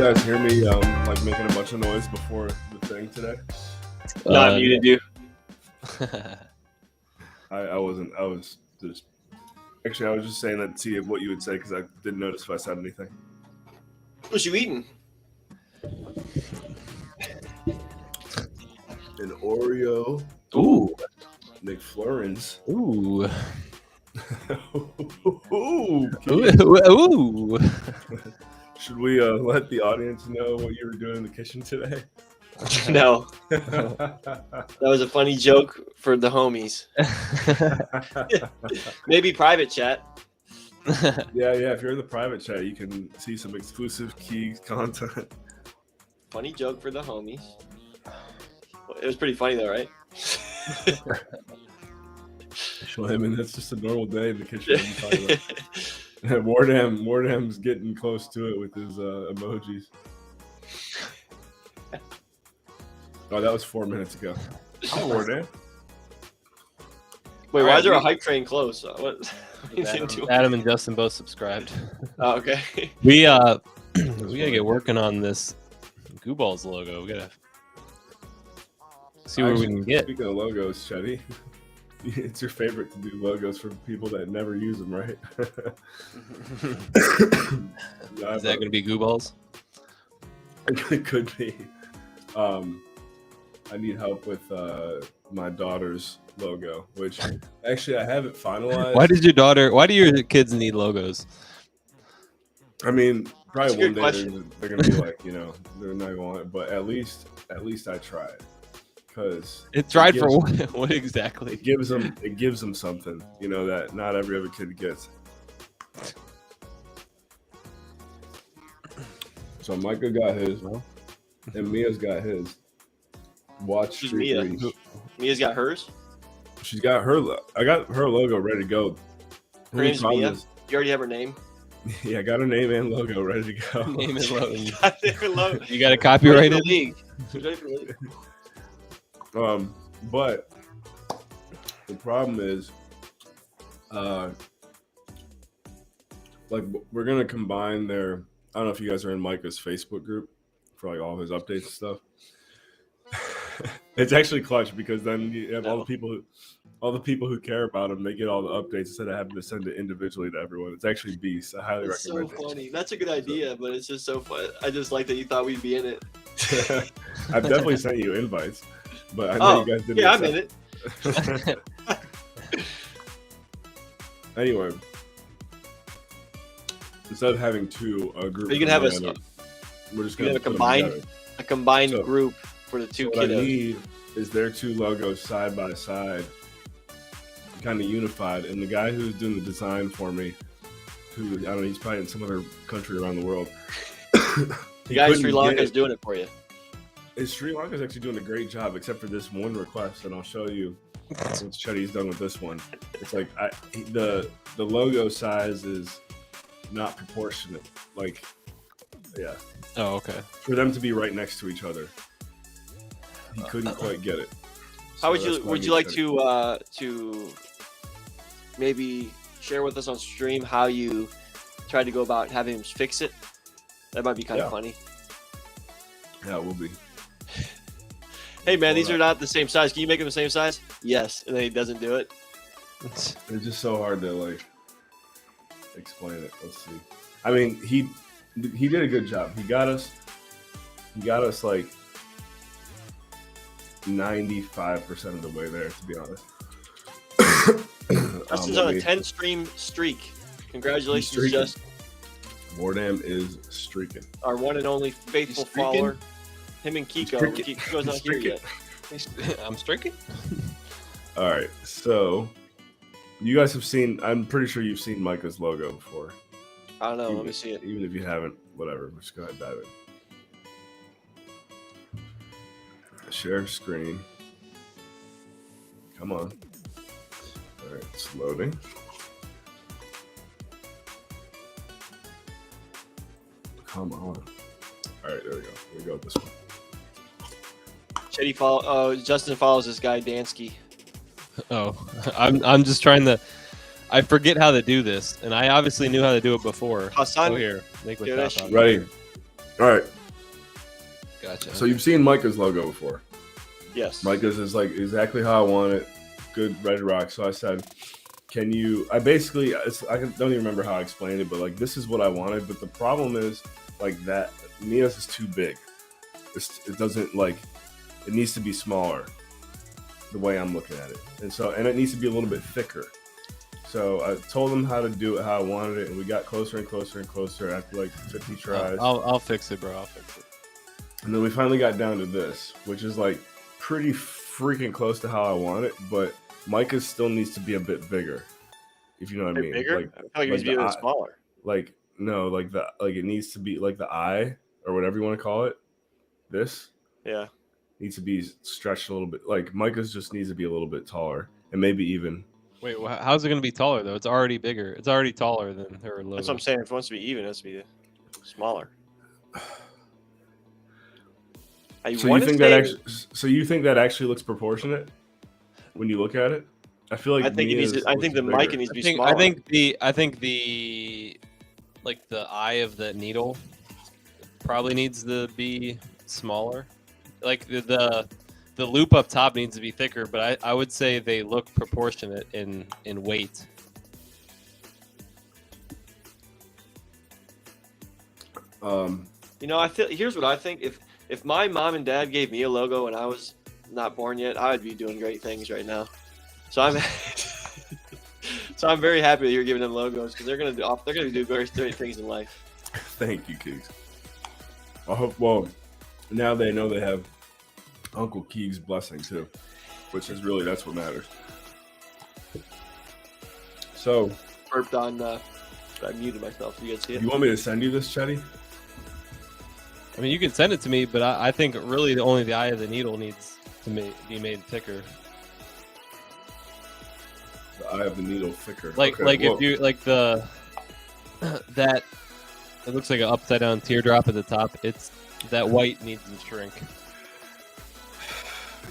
guys hear me like making a bunch of noise before the thing today? Not muted you. I wasn't. I was just actually. I was just saying that to see what you would say because I didn't notice if I said anything. What you eating? An Oreo. Ooh. McFlurins. Ooh. Ooh. Ooh. Should we let the audience know what you were doing in the kitchen today? No. That was a funny joke for the homies. Maybe private chat. Yeah. If you're in the private chat, you can see some exclusive key content. Funny joke for the homies. It was pretty funny though, right? I mean, that's just a normal day in the kitchen. Wardham's getting close to it with his emojis. Oh, that was 4 minutes ago. Oh, Wardham. Wait, why is there a hype train close? What? Adam and Justin both subscribed. Oh, okay. We gotta get working on this Goo Balls logo. We gotta see where we can get. Speaking of logos, Chevy, it's your favorite to do logos for people that never use them, right? Is that gonna be Goo Balls? It could be. I need help with my daughter's logo, which actually I haven't finalized. Why do your kids need logos? I mean, probably one day they're gonna be like, they're not going to, but at least I tried. Because it tried for what exactly? It gives them something, that not every other kid gets. So Micah got his, and Mia's got his. Watch Mia. Mia's got hers. She's got her. I got her logo ready to go. Her name's Mia. You already have her name. Yeah, I got her name and logo ready to go. Name and logo. You got to copyright it. League. But the problem is, like we're gonna combine their. I don't know if you guys are in Micah's Facebook group for like all his updates and stuff. It's actually clutch because then you have all the people who care about him. They get all the updates instead of having to send it individually to everyone. It's actually beast. I highly recommend it. So funny. That's a good idea, but it's just so fun. I just like that you thought we'd be in it. I've definitely sent you invites, but I know you guys didn't. Yeah, I'm in it. Anyway, instead of having two groups, you can have we're just gonna have a combined group for the two kiddos. What I need is their two logos side by side, kind of unified. And the guy who's doing the design for me, who I don't know, he's probably in some other country around the world. The guy in Sri Lanka is doing it for you. Sri Lanka is actually doing a great job, except for this one request, and I'll show you once Chetty's done with this one. It's like the logo size is not proportionate. Like, yeah. Oh, okay. For them to be right next to each other, he couldn't quite get it. So how would you like to maybe share with us on stream how you tried to go about having him fix it? That might be kind of funny. Yeah, it will be. Hey man, these are not the same size. Can you make them the same size? Yes, and then he doesn't do it. It's just so hard to like explain it. Let's see. I mean, he did a good job. He got us like 95% of the way there, to be honest. Justin's on a 10-stream streak. Congratulations, Justin. Wardam is streaking. Our one and only faithful follower. Him and Kiko. Kiko's not here yet. I'm streaking. All right, so you guys have seen. I'm pretty sure you've seen Micah's logo before. I don't know. Let me see it. Even if you haven't, whatever. Just go ahead and dive in. Share screen. Come on. All right, it's loading. Come on. All right, there we go. We go with this one. Justin follows this guy Dansky. Oh, I'm just trying to. I forget how to do this, and I obviously knew how to do it before. Hassan, here, make with Hassan. Ready. All right. Gotcha. So you've seen Micah's logo before. Yes. Micah's is like exactly how I want it. Good red rock. So I said, can you, I basically, don't even remember how I explained it, but like, this is what I wanted. But the problem is like that Mia's is too big. It doesn't like, it needs to be smaller the way I'm looking at it. And it needs to be a little bit thicker. So I told him how to do it, how I wanted it. And we got closer and closer and closer after like 50 tries. I'll fix it, bro. I'll fix it. And then we finally got down to this, which is like pretty freaking close to how I want it, but Micah's still needs to be a bit bigger. If you know what I mean. Bigger? I feel like it needs to be a bit smaller. Like no, like it needs to be like the eye or whatever you want to call it. This needs to be stretched a little bit. Like Micah's just needs to be a little bit taller and maybe even. Wait, how's it going to be taller though? It's already bigger. It's already taller than her logo. That's what I'm saying. If it wants to be even, it has to be smaller. So you think that actually looks proportionate when you look at it? I feel like I think the mic needs to be smaller. I think the like the eye of the needle probably needs to be smaller. Like the loop up top needs to be thicker, but I would say they look proportionate in weight. I feel. Here's what I think. If my mom and dad gave me a logo when I was not born yet, I would be doing great things right now. So I'm very happy that you're giving them logos because they're gonna do very great things in life. Thank you, Keegs. I hope. Well, now they know they have Uncle Keegs' blessing too, which is really that's what matters. So, burped on. I muted myself. You guys see it? You want me to send you this, Chetty? I mean, you can send it to me, but I think really only the eye of the needle needs to be made thicker. The eye of the needle thicker. If you like that, it looks like an upside down teardrop at the top. It's that white needs to shrink.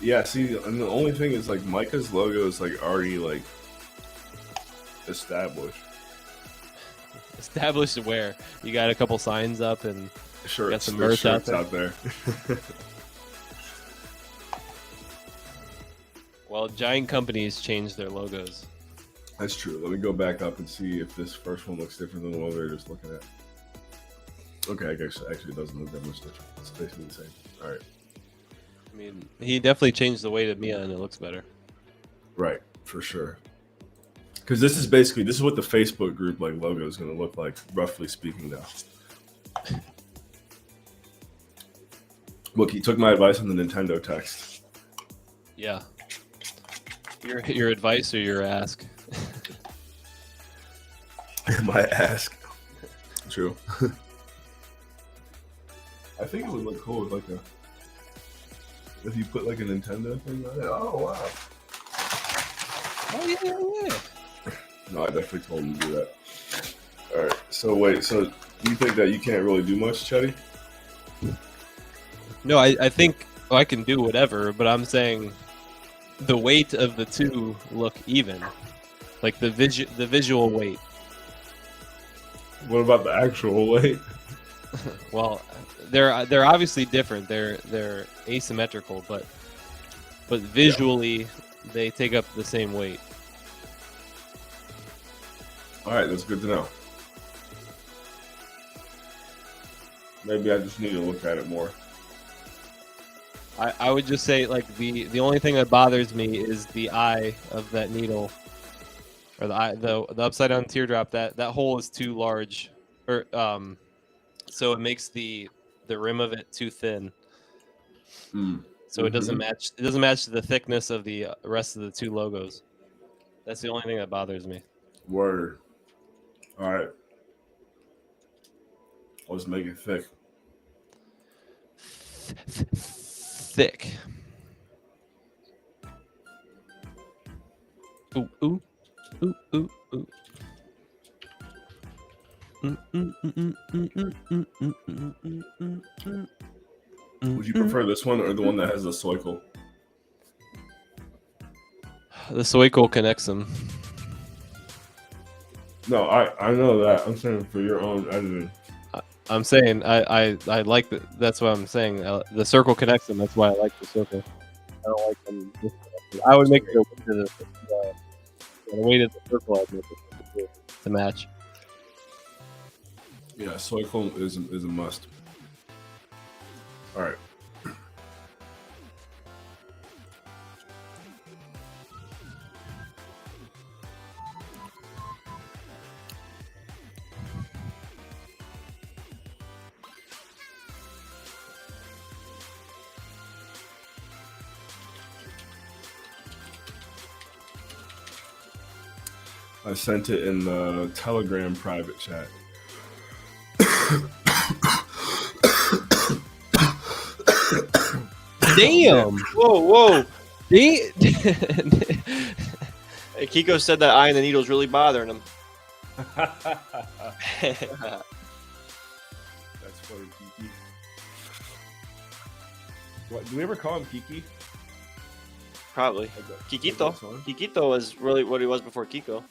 Yeah. See, and the only thing is like Micah's logo is like already like established. Established where you got a couple signs up and. Sure, got some merch out there. Well, giant companies change their logos. That's true. Let me go back up and see if this first one looks different than the one we were just looking at. Okay, I guess actually it doesn't look that much different. It's basically the same. All right. I mean, he definitely changed the weight of Mia, and it looks better. Right, for sure. Because this is what the Facebook group like logo is going to look like, roughly speaking. Now. Look, he took my advice on the Nintendo text. Yeah. Your advice or your ask? My ask. True. I think it would look cool with if you put like a Nintendo thing on it. Oh wow. Oh yeah. No, I definitely told him to do that. All right. So wait. So you think that you can't really do much, Chetty? No, I think I can do whatever, but I'm saying the weight of the two look even, like the visual weight. What about the actual weight? Well, they're obviously different. They're asymmetrical, but visually they take up the same weight. All right, that's good to know. Maybe I just need to look at it more. I would just say like the only thing that bothers me is the eye of that needle, or the upside down teardrop. That hole is too large, or so it makes the rim of it too thin. So it doesn't match. It doesn't match the thickness of the rest of the two logos. That's the only thing that bothers me. Word. All right. Let's make it thick. Thick. Ooh, ooh, ooh, ooh, ooh. Would you prefer this one or the one that has the soicle? The soicle connects them. No, I know that. I'm saying for your own editing. I'm saying I like that's what I'm saying. The circle connects them. That's why I like the circle. I don't like them disconnected. I would make it the weight of the circle. I'd make it the match. Yeah, circle is a must. All right. I sent it in the Telegram private chat. Damn! Whoa! Hey, Kiko said that eye in the needle is really bothering him. That's funny, Kiki. What, do we ever call him Kiki? Probably. Kikito. Kikito is really what he was before Kiko.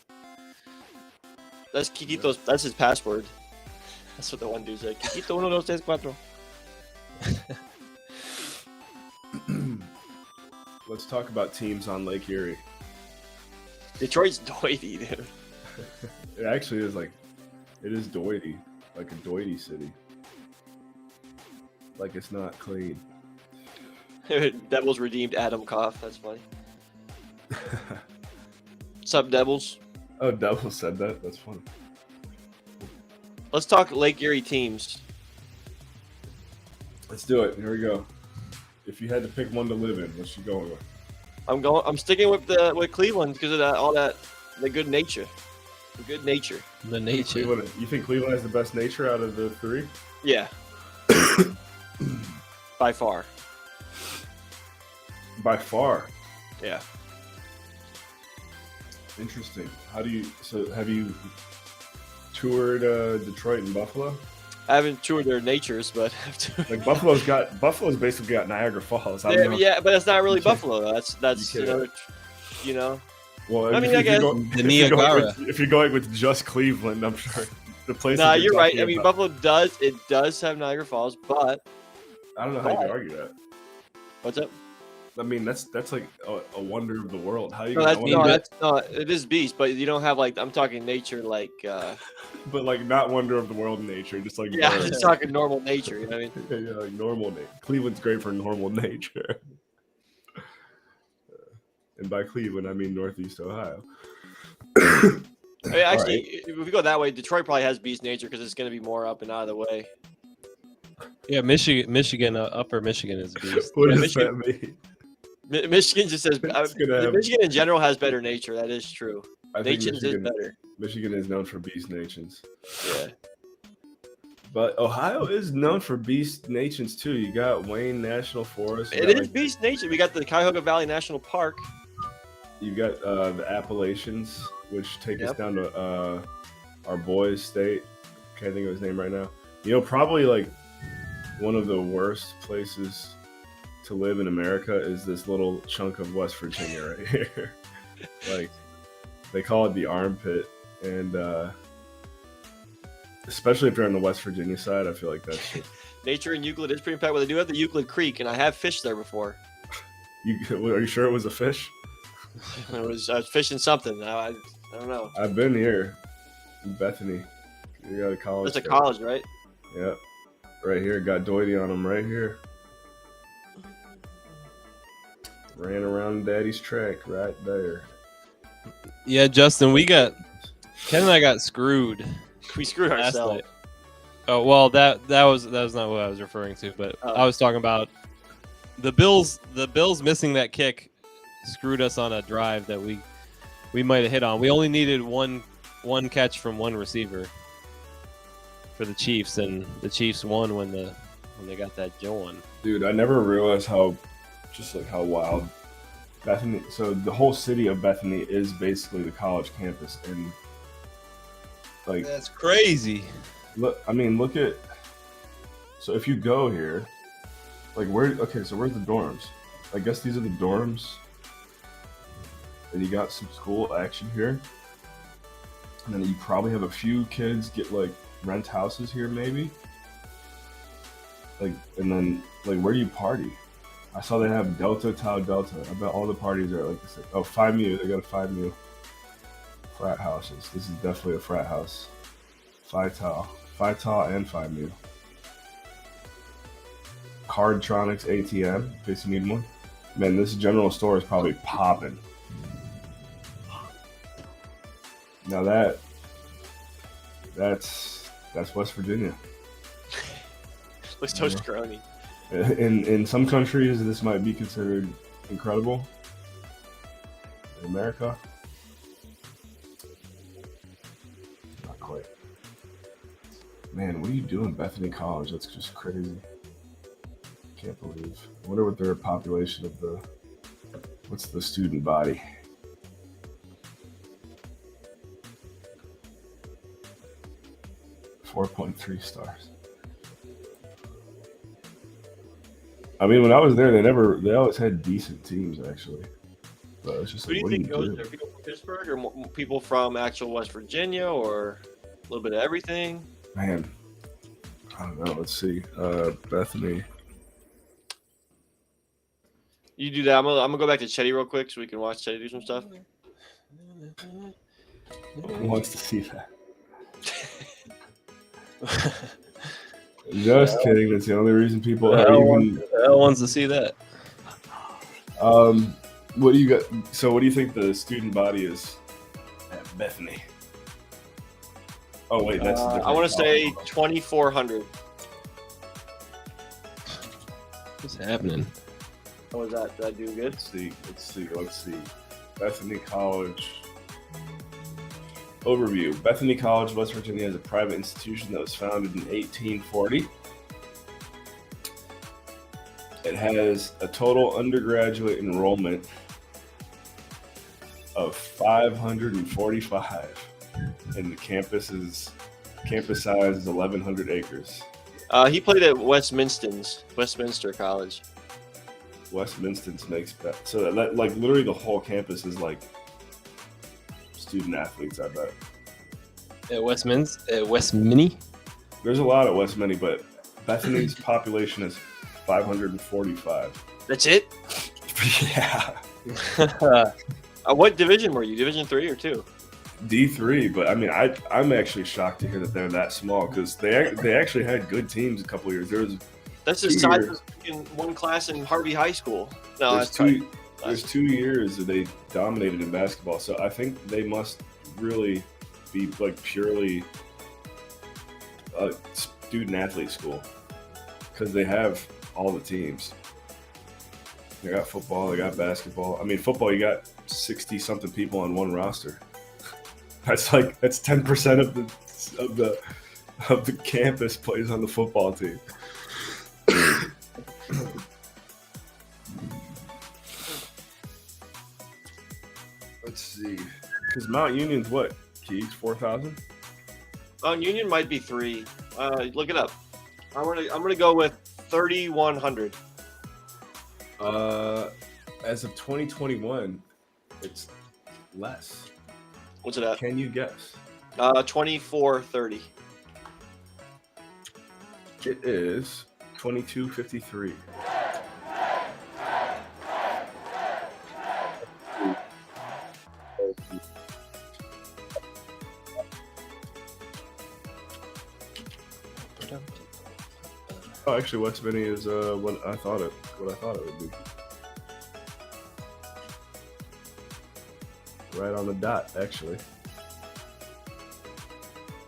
That's Kikito's. That's his password. That's what the one dude said. Kikito 1, 2, 3, 4. Let's talk about teams on Lake Erie. Detroit's doity, dude. It actually is it is doity, like a doity city. Like it's not clean. Devils redeemed Adam Koff. That's funny. Sup, Devils? Oh, Devil said that. That's funny. Let's talk Lake Erie teams. Let's do it. Here we go. If you had to pick one to live in, what you going with? I'm sticking with Cleveland because of the good nature. The good nature. the nature. You think Cleveland has the best nature out of the three? Yeah. By far. By far. Yeah. Interesting. Have you toured Detroit and Buffalo? I haven't toured their natures, but like Buffalo's basically got Niagara Falls. I don't know. Yeah, but it's not really Buffalo. That's you know. Well, I mean, I guess the Niagara. If you're going with just Cleveland, I'm sure the place. Nah, you're right. I mean, Buffalo does have Niagara Falls, but I don't know how you can argue that. What's up? I mean, that's like a wonder of the world. How you? It is beast, but you don't have I'm talking nature but not wonder of the world nature, just like I'm just talking normal nature. You know what I mean? Yeah, like normal nature. Cleveland's great for normal nature. And by Cleveland, I mean Northeast Ohio. I mean, actually, if we go that way, Detroit probably has beast nature because it's going to be more up and out of the way. Yeah, Michigan, Upper Michigan is beast. What does that mean? Michigan just says Michigan in general has better nature. That is true. Nations is better. Michigan is known for beast nations. Yeah. But Ohio is known for beast nations too. You got Wayne National Forest. It is beast nation. We got the Cuyahoga Valley National Park. You got the Appalachians, which take us down to our boys' state. Can't think of his name right now. Probably one of the worst places to live in America is this little chunk of West Virginia right here. They call it the armpit, and especially if you're on the West Virginia side, I feel like that's nature in Euclid is pretty impactful. Well, they do have the Euclid Creek, and I have fished there before. Are you sure it was a fish? I was fishing something. I don't know. I've been here, in Bethany. You got a college. That's a college, right? Yeah, right here. Got doity on them right here. Ran around Daddy's track right there. Yeah, Justin, Ken and I got screwed. We screwed ourselves. Oh well, that was not what I was referring to, but I was talking about the Bills. The Bills missing that kick screwed us on a drive that we might have hit on. We only needed one catch from one receiver for the Chiefs, and the Chiefs won when they got that going. Dude, I never realized how wild Bethany. So the whole city of Bethany is basically the college campus, and that's crazy. Look at. So if you go here, so where's the dorms? I guess these are the dorms. And you got some school action here. And then you probably have a few kids get rent houses here maybe. Like, and then like, where do you party? I saw they have Delta Tau Delta. I bet all the parties are like this. Oh, Phi Mu. They got a Phi Mu frat houses. This is definitely a frat house. Phi Tau and Phi Mu. Cardtronics ATM, in case you need one. Man, this general store is probably popping. Now that's West Virginia. Looks toast-crony. In some countries, this might be considered incredible. In America, not quite. Man, what are you doing, Bethany College? That's just crazy. Can't believe. I wonder what their population of the. What's the student body? .3 stars. I mean, when I was there, they always had decent teams actually. But it's just Who do like, you what think goes there? People from Pittsburgh or people from actual West Virginia or a little bit of everything? Man, I don't know. Let's see. Bethany. You do that. I'm gonna go back to Chetty real quick so we can watch Chetty do some stuff. Who wants to see that? Just kidding. That's the only reason people are even. Hell wants to see that. What do you got? So, what do you think the student body is at Bethany? Oh wait, that's. I want to say 2,400. What's happening? What was that? Did I do good? Let's see. Bethany College. Overview. Bethany College, West Virginia is a private institution that was founded in 1840. It has a total undergraduate enrollment of 545, and the campus size is 1,100 acres. He played at Westminster College. Westminster makes that. So that like literally the whole campus is like student athletes, I bet. At West Mini? There's a lot at West Mini, but Bethany's population is 545. That's it? Yeah. What division were you? Division 3 or 2? D3, but I mean, I'm actually shocked to hear that they're that small because they actually had good teams a couple years. That's the size of in one class in Harvey High School. No, there's 2 years that they dominated in basketball, so I think they must really be like purely a student athlete school because they have all the teams. They got football, they got basketball. I mean, football, you got 60 something people on one roster. That's 10% of the campus plays on the football team. Let's see, because Mount Union's what? Keeks 4,000. Mount Union might be 3. Look it up. I'm gonna go with 3,100. As of 2021, it's less. What's it at? Can you guess? 2,430. It is 2,253. Oh, actually, West Mini is what I thought it would be. Right on the dot, actually.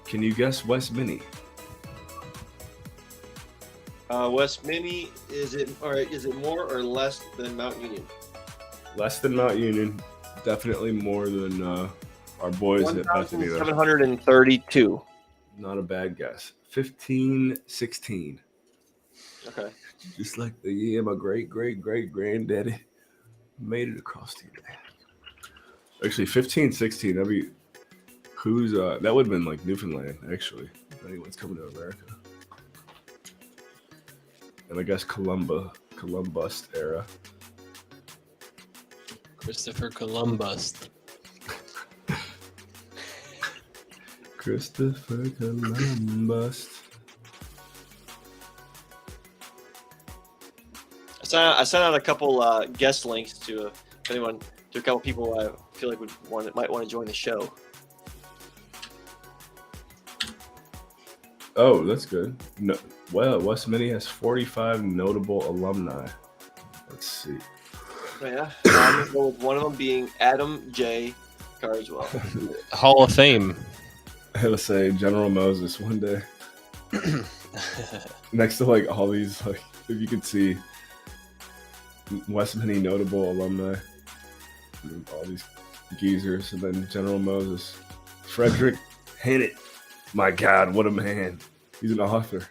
Can you guess West Mini? West Mini, is it more or less than Mount Union? Less than Mount Union, definitely more than our boys at Bethany. 732. Not a bad guess. 1516. Okay. Just like my great granddaddy made it across the Atlantic. Actually, 1516. That'd be that would have been like Newfoundland, actually, if anyone's coming to America. And I guess Columbus era. Christopher Columbus. Christopher Columbus. I sent out a couple guest links to a couple people I feel like might want to join the show. Oh, that's good. No, well, West Mini has 45 notable alumni. Let's see. Oh, yeah. I'm gonna go with one of them being Adam J. Carswell. Hall of Fame. It'll say General Moses one day. Next to like all these, like if you could see West Mini notable alumni, all these geezers, and then General Moses, Frederick Hennett. My God, what a man! He's an author.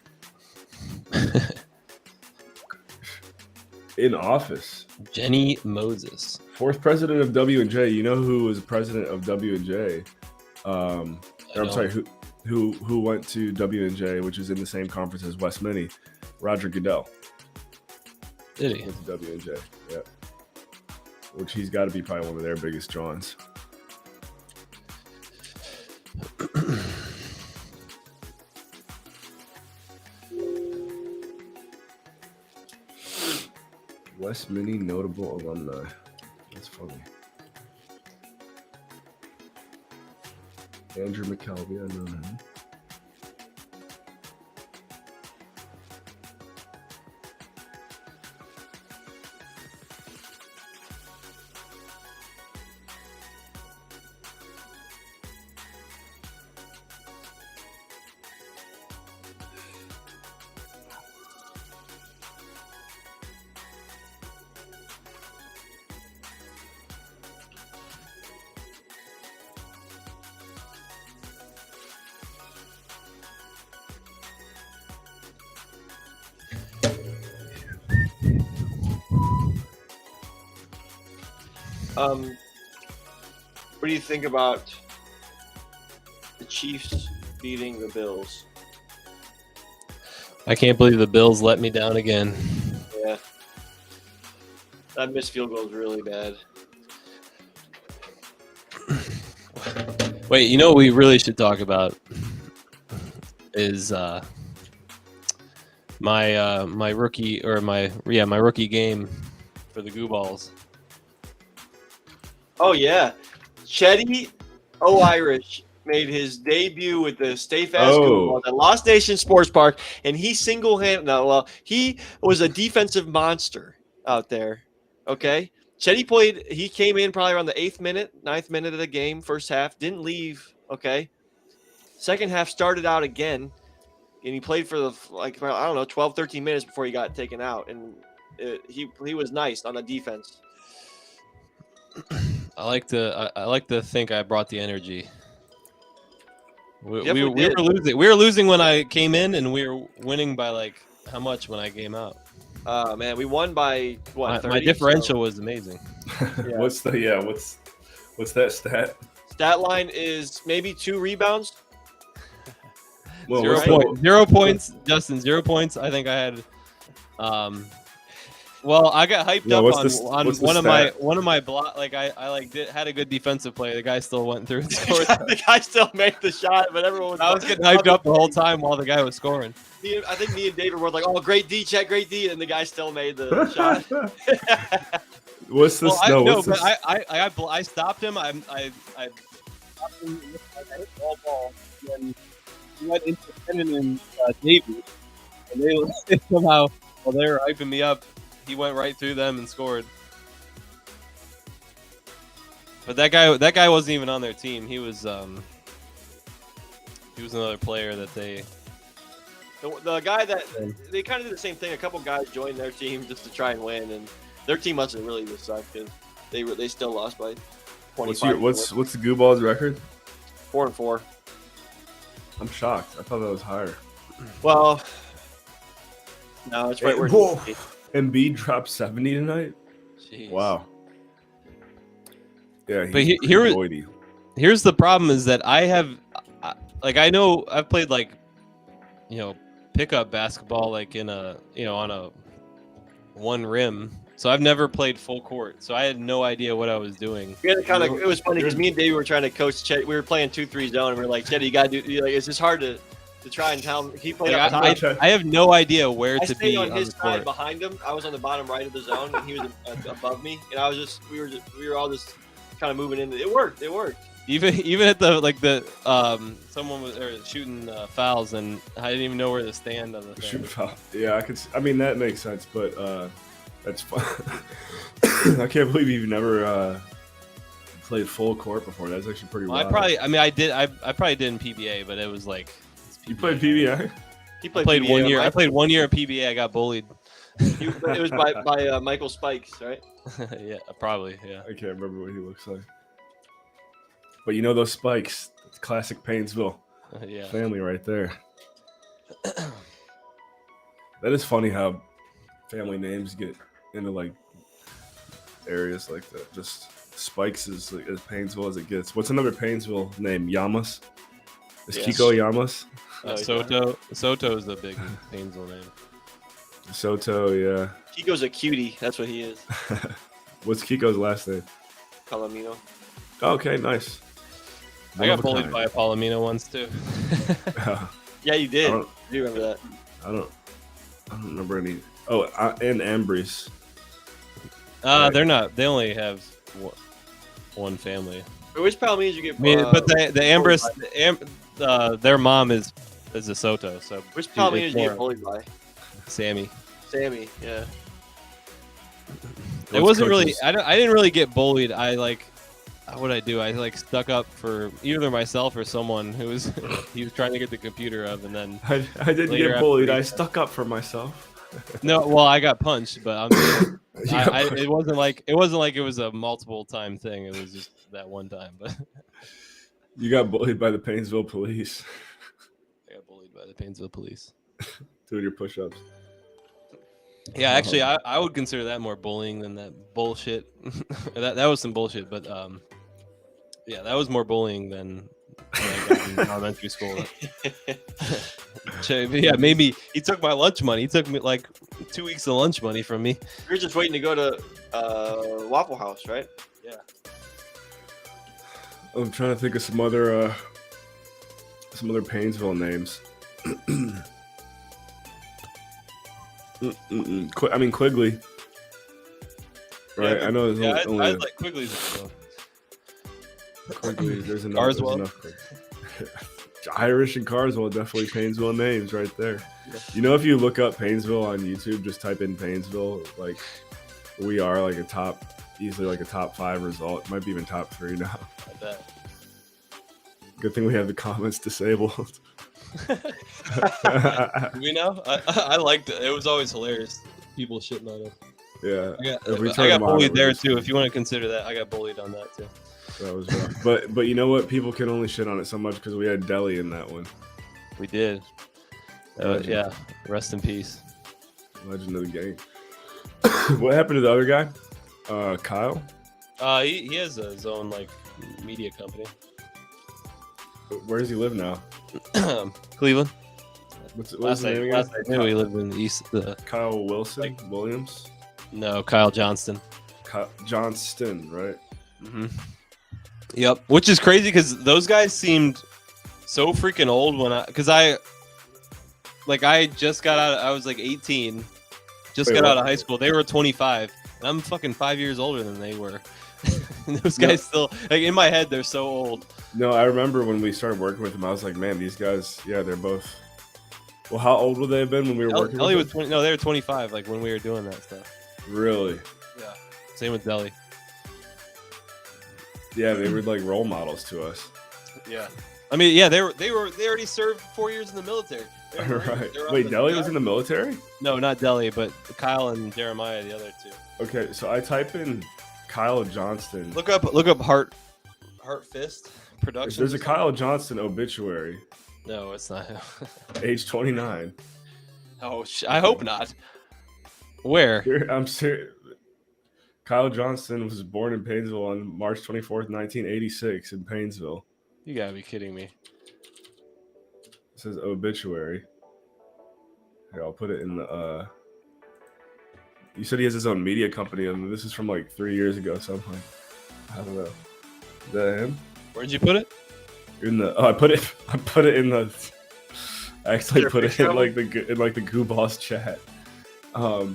In office. Jenny Moses. 4th president of W&J. You know who was president of W&J? I'm sorry, who went to W&J, which is in the same conference as West Mini? Roger Goodell. Did he? Went to W&J, yeah. Which he's got to be probably one of their biggest drawings. West Mini notable alumni. That's funny. Andrew McKelvey, I know him. What do you think about the Chiefs beating the Bills? I can't believe the Bills let me down again. Yeah. That missed field goal is really bad. Wait, you know what we really should talk about is my rookie game for the Goo Balls. Oh yeah, Chetty O'Irish made his debut with the Stay Fast Goo Balls at Lost Nation Sports Park, and he he was a defensive monster out there. Okay, Chetty he came in probably around the 9th minute of the game, first half, didn't leave. Okay, second half started out again, and he played for the 12, 13 minutes before he got taken out, and he was nice on the defense. I like to think I brought the energy. We were losing. We were losing when I came in, and we were winning by like how much when I came out? Man, we won by what? 30, my differential was amazing. Yeah. What's that stat? Stat line is maybe 2 rebounds. Well, 0 points, Justin. 0 points. I think I had. Well, I got hyped up on one of my block. Like I had a good defensive play. The guy still went through and scored. The guy still made the shot, but everyone was. I was getting hyped up the whole time while the guy was scoring. I think me and David were like, "Oh, great D, check, great D," and the guy still made the shot. What's this? I stopped him. I stopped him. I hit the ball. Then he went into Brennan and David, and they somehow, while they were hyping me up, he went right through them and scored. But that guy wasn't even on their team. He was another player that they. The guy that they kind of did the same thing. A couple guys joined their team just to try and win, and their team must have really just sucked because they still lost by 25. What's the Goo Balls record? 4-4. I'm shocked. I thought that was higher. Well, no, it's right where. Embiid dropped 70 tonight. Jeez. Wow. Yeah, but here's the problem: is that I know I've played pickup basketball on a one rim. So I've never played full court. So I had no idea what I was doing. It was funny because me and David were trying to coach Chet. We were playing 2-3 zone, and we were like, Chet, you gotta do. It's just hard to to try and tell him he played Like, up top. I have no idea where I to stayed be on his the side court. behind him. I was on the bottom right of the zone, and he was above me. And I was just we were all just kind of moving in. It worked. It worked. Even at the someone was shooting fouls, and I didn't even know where to stand on the thing. Shoot foul. Yeah, I could. I mean, that makes sense, but that's fun. I can't believe you've never played full court before. That's actually pretty. Well, wild. I probably did in PBA, but it was like You played PBA? He I played PBA 1 on year. my- I played 1 year of PBA. I got bullied. It was by Michael Spikes, right? Yeah, probably. Yeah. I can't remember what he looks like. But you know those spikes, it's classic Painesville Yeah. family right there. That is funny how family names get into like areas like that. Just Spikes is like, as Painesville as it gets. What's another Painesville name? Yamas? Is Yes. Kiko Yamas? No, he's Soto is the big Painesville name. Soto, yeah. Kiko's a cutie. That's what he is. What's Kiko's last name? Palomino. Okay, nice. I got bullied by a Palomino once too. Yeah, you I did. don't, I do remember that. I don't remember any. Oh, and Ambries. They're not. They only have one family. But which Palominos you get? I mean, but the Ambrose, their mom is a Soto. So Which she's Palominos you more get bullied by? Sammy. Sammy. Yeah. It wasn't really. I didn't really get bullied. What I do? I like stuck up for either myself or someone who was he was trying to get the computer up, and then I didn't later get bullied. after I stuck up for myself. no. Well, I got punched, but Yeah. it wasn't like it was a multiple time thing. It was just that one time. But You got bullied by the Painesville police I got bullied by the Painesville police. doing your push-ups. Yeah, actually, I would consider that more bullying than that bullshit. that was some bullshit, but yeah, that was more bullying than I got in elementary school. Yeah, maybe he took my lunch money. He took me like 2 weeks of lunch money from me. You're just waiting to go to Waffle House, right? Yeah. I'm trying to think of some other Painesville names. I mean Quigley. Right, Yeah, I know there's Yeah, only I like Quigley's. Quigley. There's enough. Carswell. There's enough. Irish and Carswell, definitely Painesville names right there. You know, if you look up Painesville on YouTube, just type in Painesville, like we are like easily like a top 5 result. Might be even top 3 now. I bet. Good thing we have the comments disabled. We know. I liked it. It was always hilarious. People shitting on us. Yeah, I we turn got them on, bullied it there was- too. If you want to consider that, I got bullied on that too. That was rough. But you know what? People can only shit on it so much because we had Deli in that one. We did. Legend. Yeah. Rest in peace. Legend of the game. What happened to the other guy? Kyle. He has his own like media company. Where does he live now? Cleveland. What's his Last name I again? knew he lived in the east. Kyle Wilson Williams. No, Kyle Johnston. Johnston, right? Mm-hmm. Yep. Which is crazy because those guys seemed so freaking old when I just got out. I was like 18, just Wait, got what? out of high school. They were 25, and I'm fucking 5 years older than they were. And those guys still like in my head. They're so old. No, I remember when we started working with them. I was like, man, these guys. Yeah, they're both. Well, how old would they have been when we were working? Ellie with was 20. No, they were 25. Like when we were doing that stuff. them? Really? Yeah. Same with Deli. Yeah, they were like role models to us. Yeah. I mean, yeah, they already served 4 years in the military. They were Marines. Right. They were up Wait, in Deli the was in the military? No, not Deli, but Kyle and Jeremiah, the other two. Okay, so I type in Kyle Johnston. Look up Heart Fist Productions. There's a Kyle Johnston obituary, No, it's not. age 29. Oh, I hope not. Where? Here, I'm serious. Kyle Johnston was born in Painesville on March 24th, 1986 in Painesville. You gotta be kidding me. It says obituary. Here, I'll put it in the You said he has his own media company, and this is from like 3 years ago something. I don't know. Is that him? Where'd you put it? I put it in the I actually There put it picture in of like the Goo Boss chat. I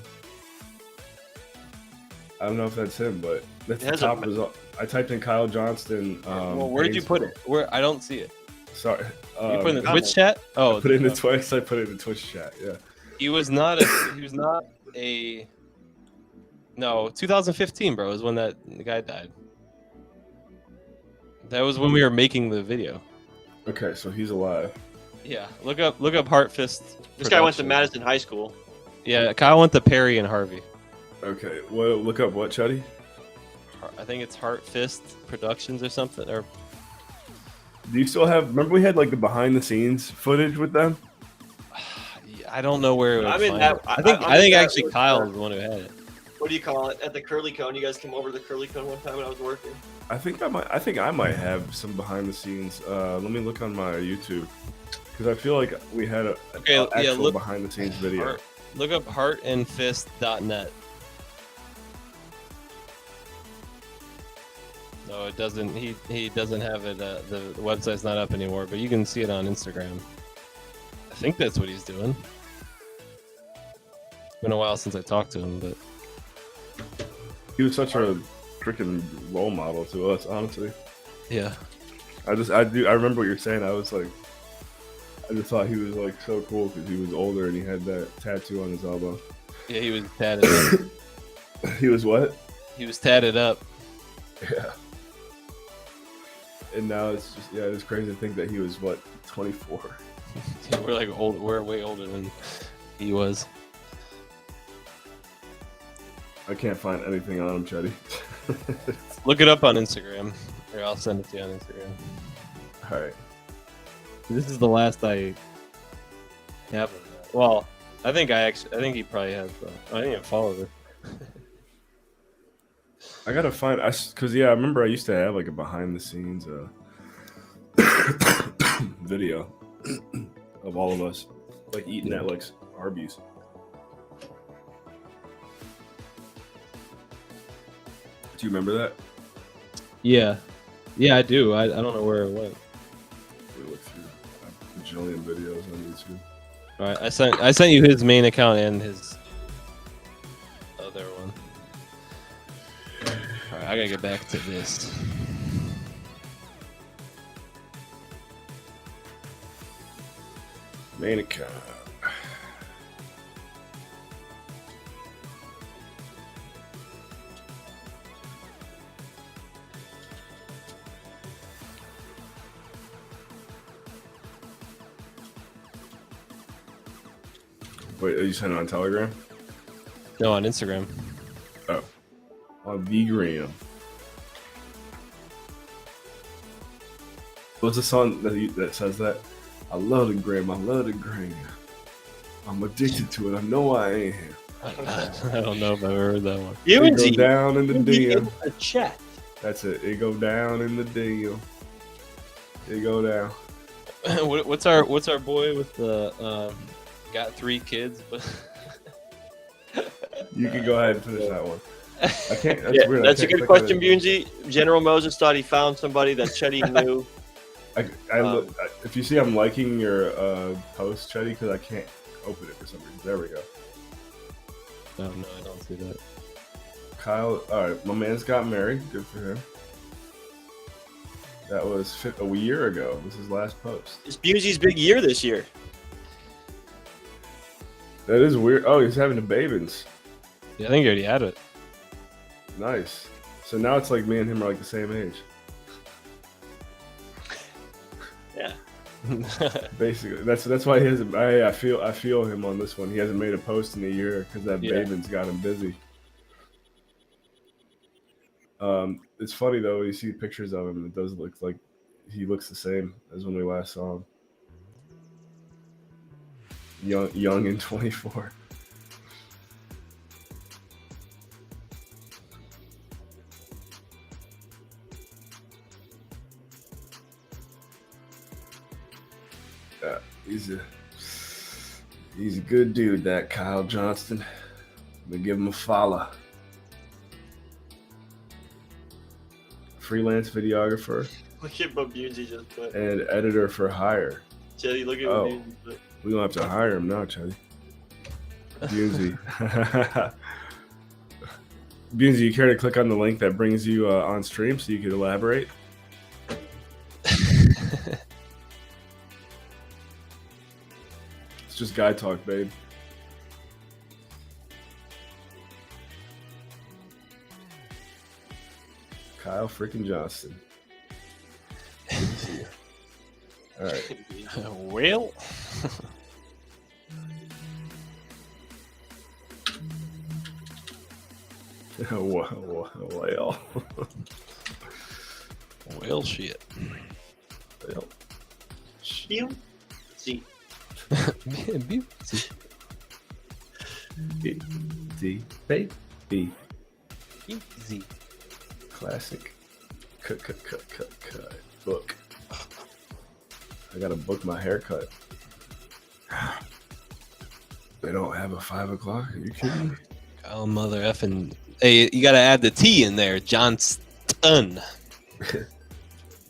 don't know if that's him, but that's It the has a- top result. I typed in Kyle Johnston. Well, where did you put it? Where I don't see it. Sorry. You put it in the comment. Twitch chat? Oh, I put it in the Twitch. I put it in the Twitch chat. Yeah. He was not a. No, 2015, bro, is when the guy died. That was when we were making the video. Okay, so he's alive. Yeah, look up Heart Fist. This guy went to Productions. Madison High School. Yeah, Kyle went to Perry and Harvey. Okay. Well, look up what, Chuddy? I think it's Heart Fist Productions or something. Or Do you still have? Remember we had like the behind the scenes footage with them? I don't know where. It would I'm in find that- it. I- I think I'm I in think that actually with Kyle her. was the one who had it. What do you call it? At the curly cone. You guys came over to the curly cone one time when I was working. I think I might have some behind the snes. Let me look on my YouTube because I feel like we had an actual look- behind the scenes video. Look up heartandfist.net. No, it doesn't. He doesn't have it. The website's not up anymore, but you can see it on Instagram. I think that's what he's doing. It's been a while since I talked to him, but He was such a freaking role model to us, honestly. yeah. I remember what you're saying. I was like, I just thought he was like so cool because he was older and he had that tattoo on his elbow. Yeah, he was tatted up. He was what? He was tatted up. Yeah. And now it's just it's crazy to think that he was what 24. We're like old. We're way older than he was. I can't find anything on him, Chetty. Look it up on Instagram, or I'll send it to you on Instagram. All right. This is the last I have of that. Well, I think he probably has. I didn't even follow it. I gotta find because I remember I used to have like a behind the scenes video of all of us like eating at like Arby's. Do you remember that? Yeah, I do. I don't know where it went. We look through a bajillion videos on YouTube. All right, I sent you his main account and his other one. All right, I gotta get back to this. Main account. Wait, are you sending it on Telegram? No, on Instagram. Oh, on Vgram. What's the song that says that? I love the gram. I love the gram. I'm addicted to it. I know I am. I don't know if I've ever heard that one. It go down in the DM. A chat. That's it. It go down in the DM. It go down. What's our boy with the got 3 kids? But You can go ahead and finish that one. I can't. That's Yeah, weird. that's a good question, Bungie. General Moses thought he found somebody that Chetty knew. If you see, I'm liking your post, Chetty, because I can't open it for some reason. There we go. no, I don't see that. Kyle. All right, my man's got married. Good for him. That was a year ago. Was his last post. It's Bungie's big year this year. That is weird. Oh, he's having the babies. Yeah, I think he already had it. Nice. So now it's like me and him are like the same age. Yeah. Basically, that's why he hasn't. I feel him on this one. He hasn't made a post in a year because that Yeah. baby's got him busy. It's funny though. You see pictures of him. It does look like he looks the same as when we last saw him. Young and 24. Yeah, he's a good dude, that Kyle Johnston. I'm gonna give him a follow. Freelance videographer Look at what Bungie just put. and editor for hire. Chetty, look at Oh. what Bungie put. We gonna have to hire him now, Chetty. Bunsy. Bunsy, you care to click on the link that brings you on stream so you can elaborate? It's just guy talk, babe. Kyle freaking Johnston. Good to see you. All right. Well, Well. well, shit. Well. Shield. See. Easy, baby. Easy. Classic. Cut. Book. I gotta book my haircut. They don't have a 5 o'clock. Are you kidding me? Oh, mother effing. Hey, you gotta add the T in there. Johnston.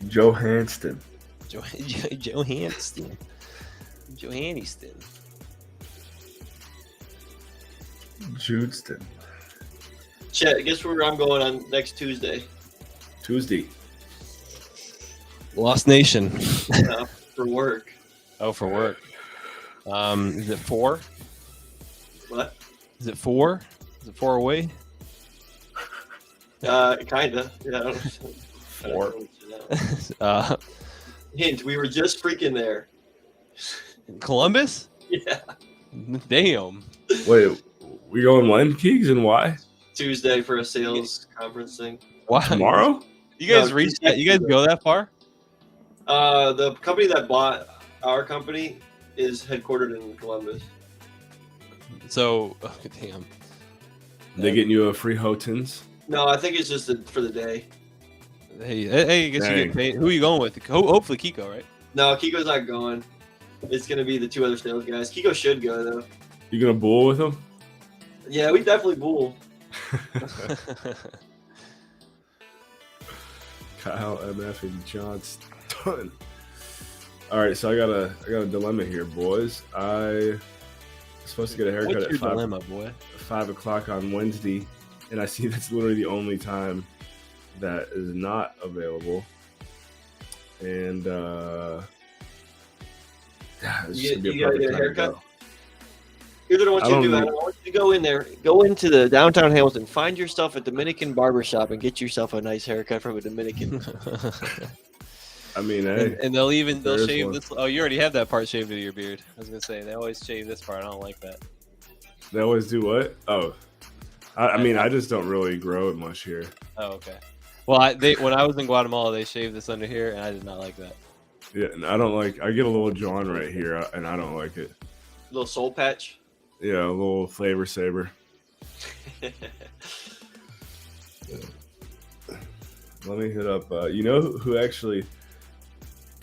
Johansson. Johansson. Johanneston. Judeston. Chet, guess where I'm going on next Tuesday? Tuesday. Lost Nation. For work. Oh, for work. Is it 4? What? Is it 4? Is it 4 away? Kinda. Yeah. I don't 4. Hint: we were just freaking there. Columbus? Yeah. Damn. Wait, we going when, Keegs, and why? Tuesday for a sales conference thing. Why? Tomorrow? You guys No, reach Tuesday. that? You guys go that far? The company that bought our company is headquartered in Columbus. So, damn. They getting you a free Hotens? No, I think it's just for the day. Hey, I guess you Dang. get paid. Who are you going with? Hopefully Kiko, right? No, Kiko's not going. It's gonna be the 2 other sales guys. Kiko should go though. You gonna bull with them? Yeah, we definitely bull. Kyle, MF, and Johnston. All right, so I got a dilemma here, boys. I'm supposed to get a haircut What's at your 5, dilemma, boy? 5 o'clock on Wednesday, and I see that's literally the only time that is not available. And it's just gonna be a You gotta perfect get a time to haircut? go. Here's what I want I you to don't do, Adam. I want you to go in there, go into the downtown Hamilton, find yourself a Dominican barber shop, and get yourself a nice haircut from a Dominican. I mean, hey, and they'll there is shave one. this. Oh, you already have that part shaved into your beard. I was gonna say they always shave this part. I don't like that. they always do what? Oh, I mean, I just don't really grow it much here. Oh, okay. Well, when I was in Guatemala, they shaved this under here, and I did not like that. Yeah, and I don't like. I get a little John right here, and I don't like it. Little soul patch. Yeah, a little flavor saver. Let me hit up. You know who actually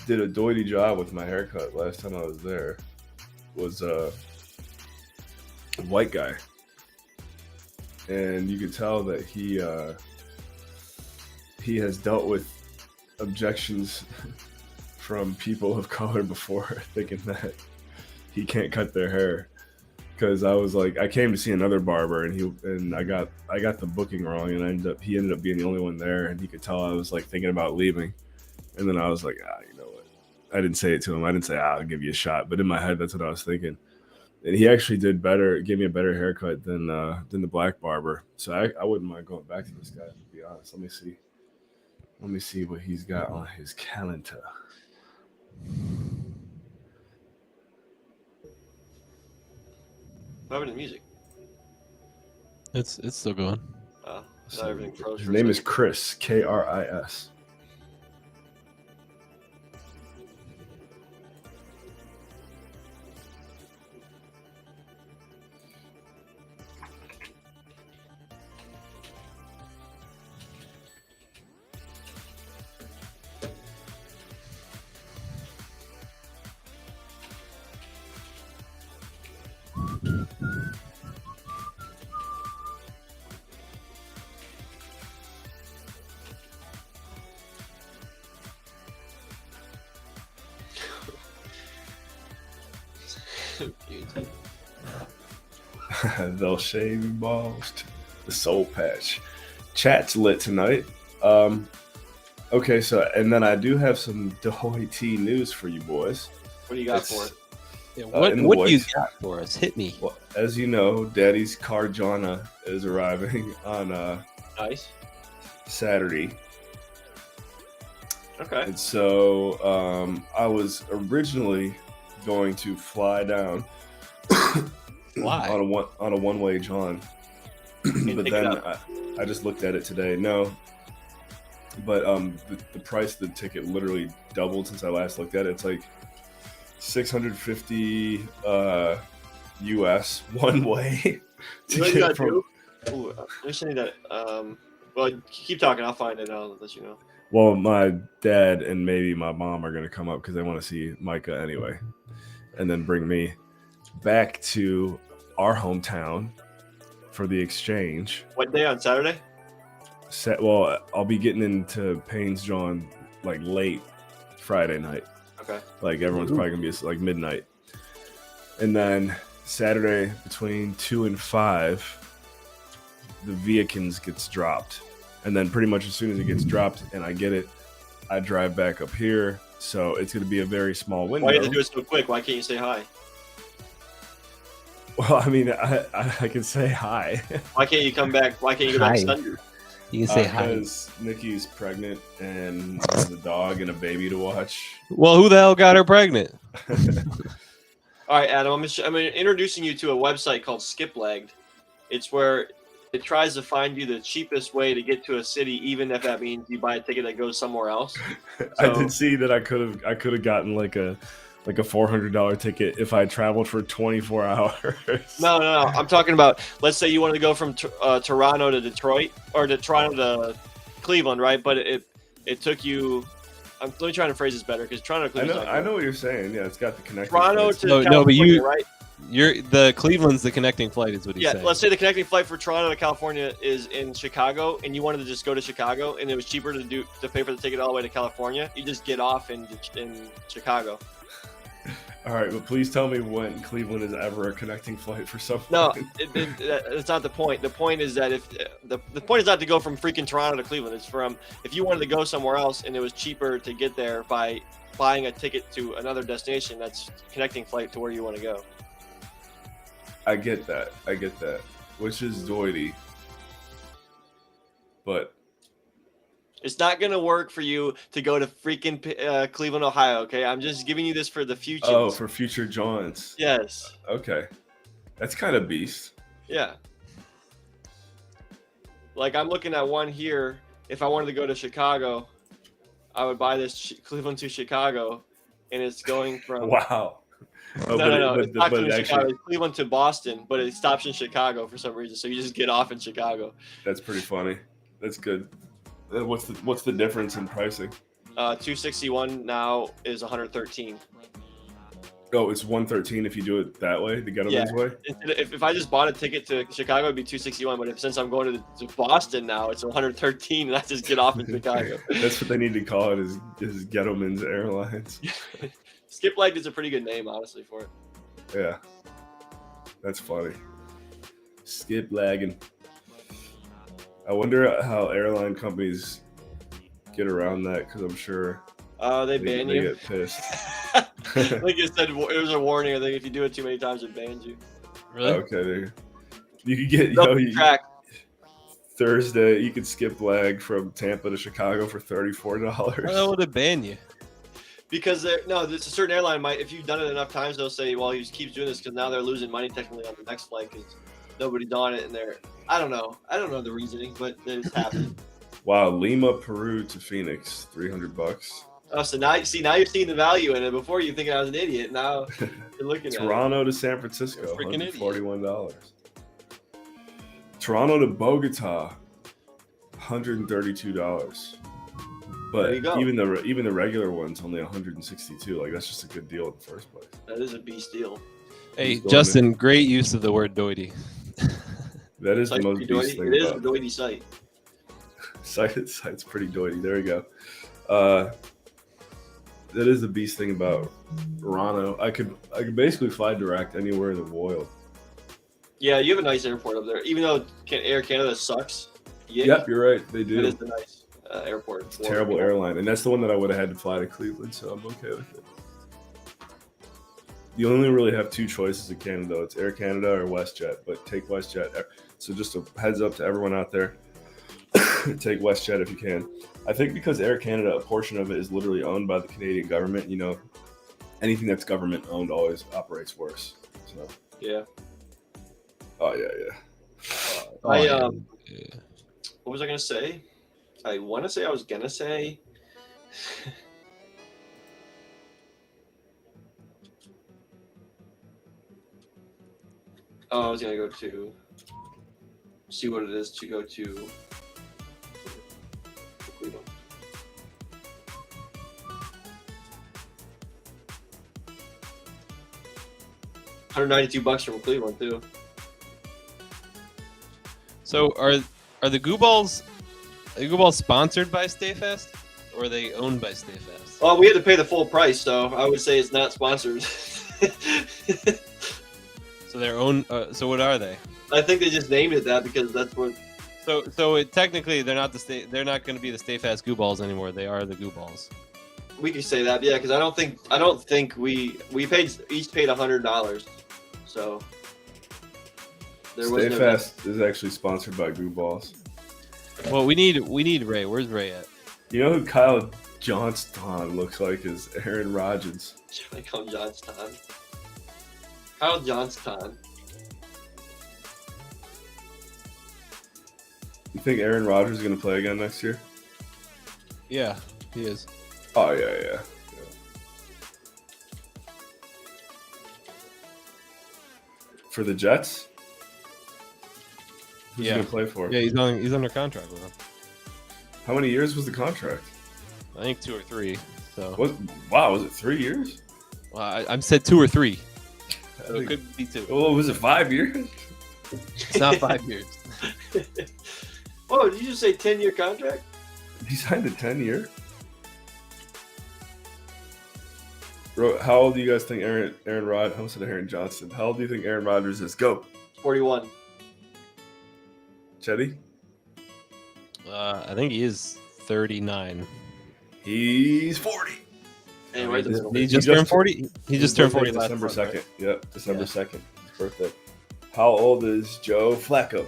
did a doity job with my haircut last time I was there? Was a white guy, and you could tell that he has dealt with objections from people of color before, thinking that he can't cut their hair. Because I was like, I came to see another barber, and I got the booking wrong, and he ended up being the only one there, and he could tell I was like thinking about leaving, and then I was like, you know what? I didn't say it to him. I didn't say, I'll give you a shot, but in my head, that's what I was thinking. And he actually did better, gave me a better haircut than the black barber. So I wouldn't mind going back to this guy, to be honest. Let me see what he's got on his calendar. What happened to music? It's still going. Not everything froze. His for a name is second. Chris, Kris. They'll shave your balls. The soul patch. Chat's lit tonight. Okay, so and then I do have some Dehoy news for you boys. What do you got for it? Yeah, what do you got for us? Hit me. Well, as you know, Daddy's Carjana is arriving on Nice. Saturday. Okay. And so I was originally going to fly down Why? on a one-way John. But then I just looked at it today. No. But the price of the ticket literally doubled since I last looked at it. It's like $650 US one way to You know what you get gotta from. do? Ooh, I just need that. Well, keep talking. I'll find it. I'll let you know. Well, my dad and maybe my mom are gonna come up because they want to see Micah anyway, and then bring me back to our hometown for the exchange. What day on Saturday? Well, I'll be getting into Payne's John like late Friday night. Okay. Like everyone's probably gonna be like midnight, and then Saturday between 2 and 5, the Viakins gets dropped, and then pretty much as soon as it gets dropped and I get it, I drive back up here. So it's gonna be a very small window. Why do you have to do it so quick? Why can't you say hi? Well, I mean, I can say hi. Why can't you come back? Why can't you go back Sunday? You can say hi. Because Nikki's pregnant and has a dog and a baby to watch. Well, who the hell got her pregnant? All right, Adam. I'm introducing you to a website called Skiplagged. It's where it tries to find you the cheapest way to get to a city, even if that means you buy a ticket that goes somewhere else. I did see that I could have gotten like a $400 ticket if I traveled for 24 hours. No. I'm talking about, let's say you wanted to go from Toronto to Detroit or to Toronto to Cleveland, right? But it took you. Let me try to phrase this better because Toronto to Cleveland. I know what you're saying. Yeah, it's got the connecting. Toronto flights. to No, California, but you- right? You're the Cleveland's the connecting flight, is what he's Yeah, saying. let's say the connecting flight for Toronto to California is in Chicago, and you wanted to just go to Chicago, and it was cheaper to pay for the ticket all the way to California. You just get off in Chicago. All right, but please tell me when Cleveland is ever a connecting flight for someone. No, it's not the point. The point is that if the point is not to go from freaking Toronto to Cleveland. It's from if you wanted to go somewhere else and it was cheaper to get there by buying a ticket to another destination. That's connecting flight to where you want to go. I get that, which is doity, but it's not gonna work for you to go to freaking Cleveland, Ohio. Okay, I'm just giving you this for the future. Oh, for future Johns. Yes. Okay, that's kind of beast. Yeah. Like I'm looking at one here. If I wanted to go to Chicago, I would buy this Cleveland to Chicago, and it's going from Wow. Oh, no. It's not going to actually, Chicago. It's Cleveland to Boston, but it stops in Chicago for some reason. So you just get off in Chicago. that's pretty funny. That's good. What's the difference in pricing? 261 now is 113. Oh, it's 113 if you do it that way, the Gettleman's way. If I just bought a ticket to Chicago, it'd be 261. But since I'm going to Boston now, it's 113, and I just get off in Chicago. That's what they need to call it is Gettleman's Airlines. Skiplagged is a pretty good name, honestly, for it. Yeah, that's funny. Skip lagging. I wonder how airline companies get around that because I'm sure They ban they you. get pissed. Like I said, it was a warning. I think if you do it too many times, it bans you. Really? Okay, you could get They'll keep track. Thursday. You could skip lag from Tampa to Chicago for $34. How would it ban you? Because there's a certain airline might, if you've done it enough times, they'll say, well, he just keeps doing this because now they're losing money technically on the next flight because nobody's on it and they're, I don't know the reasoning, but it's happening. Wow, Lima, Peru to Phoenix, $300. Oh, so now you're seeing the value in it. Before you thinking I was an idiot. Now you're looking at it. Toronto to San Francisco, You're a freaking idiot. $141. Toronto to Bogota, $132. There But you go. even the regular one's only 162. Like that's just a good deal in the first place. That is a beast deal. Hey, going Justin, great use of the word doity. That is the Site's most pretty beast doity. thing It is a about doity site. Site's pretty doity. There we go. that is the beast thing about Toronto. I could basically fly direct anywhere in the world. Yeah, you have a nice airport up there. Even though Air Canada sucks. Yep, you're right. They do. It is a nice airport. It's a terrible airline, and that's the one that I would have had to fly to Cleveland, so I'm okay with it. You only really have two choices in Canada. It's Air Canada or WestJet, but take WestJet. So just a heads up to everyone out there, take WestJet if you can. I think because Air Canada, a portion of it is literally owned by the Canadian government. You know, anything that's government owned always operates worse. So yeah. Oh yeah. What was I gonna say? I want to say I was gonna say. I was gonna go to see what it is to go to Cleveland. $192 from Cleveland too. So are the Goo Balls sponsored by StayFast, or are they owned by StayFast? Well, we had to pay the full price, so I would say it's not sponsored. So they're own. So what are they? I think they just named it that because that's what. So technically they're not they're not going to be the StayFast Goo Balls anymore. They are the Goo Balls. We could say that, yeah, because I don't think we each paid $100, so. StayFast is actually sponsored by Goo Balls. Well, we need Ray. Where's Ray at? You know who Kyle Johnston looks like is Aaron Rodgers. Kyle Johnston. Kyle Johnston. You think Aaron Rodgers is going to play again next year? Yeah, he is. Oh yeah. For the Jets? Who's he gonna play for? Yeah, he's under contract with them. How many years was the contract? I think 2 or 3. So was it 3 years? Well, I said 2 or 3. So it could be 2. Oh, was it 5 years? It's not 5 years. Oh, did you just say 10-year contract? He signed a 10-year. How old do you guys think Aaron Rodgers? I almost said Aaron Johnson. How old do you think Aaron Rodgers is? Go. 41. Chetty? I think he is 39. He's 40. Anyway, he just turned 40. He just turned 40 last December 2nd. Right? Yep, December 2nd. His birthday. How old is Joe Flacco?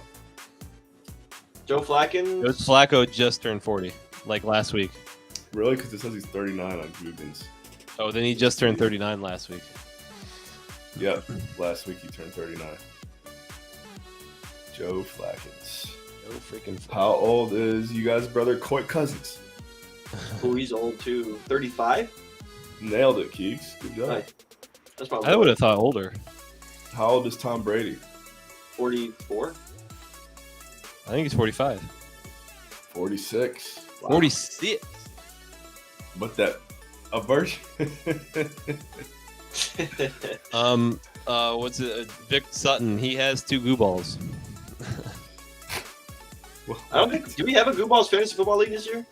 Joe Flacco just turned 40, like last week. Really? Because it says he's 39 on Googans. Oh, then he just turned 39 last week. Yep, last week he turned 39. Joe Flacco. Joe freaking Flacco. How old is you guys' brother Coit Cousins? Oh, he's old too. 35? Nailed it, Keeks. Good job. Right. That's probably. I would have thought older. How old is Tom Brady? 44? I think he's 45. 46. Wow. 46. But that a version. What's it? Vic Sutton. He has 2 Goo Balls. I don't think. Do we have a Goo Balls fantasy football league this year?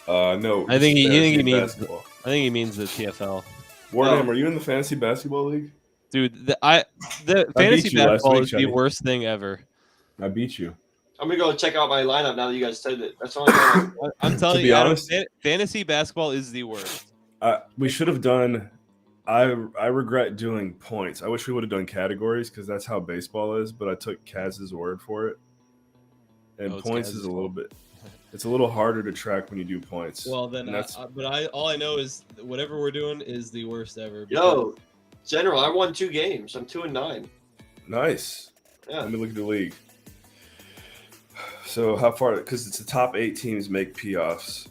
No. I think he means. basketball. I think he means the TFL. Warnham, are you in the fantasy basketball league? Dude, the fantasy you last basketball week, is the Johnny. worst thing ever. I beat you. I'm gonna go check out my lineup now that you guys said it. That's all I'm I'm telling To be you, honest- fantasy basketball is the worst. We should have done. I regret doing points. I wish we would have done categories because that's how baseball is. But I took Kaz's word for it, and Oh, it's points Kaz's is a little bit. It's a little harder to track when you do points. Well, then, And that's all I know is whatever we're doing is the worst ever. Yo, General, I won 2 games. I'm 2-9. nice. Yeah. Let me look at the league. So how far? Because it's the top 8 teams make playoffs.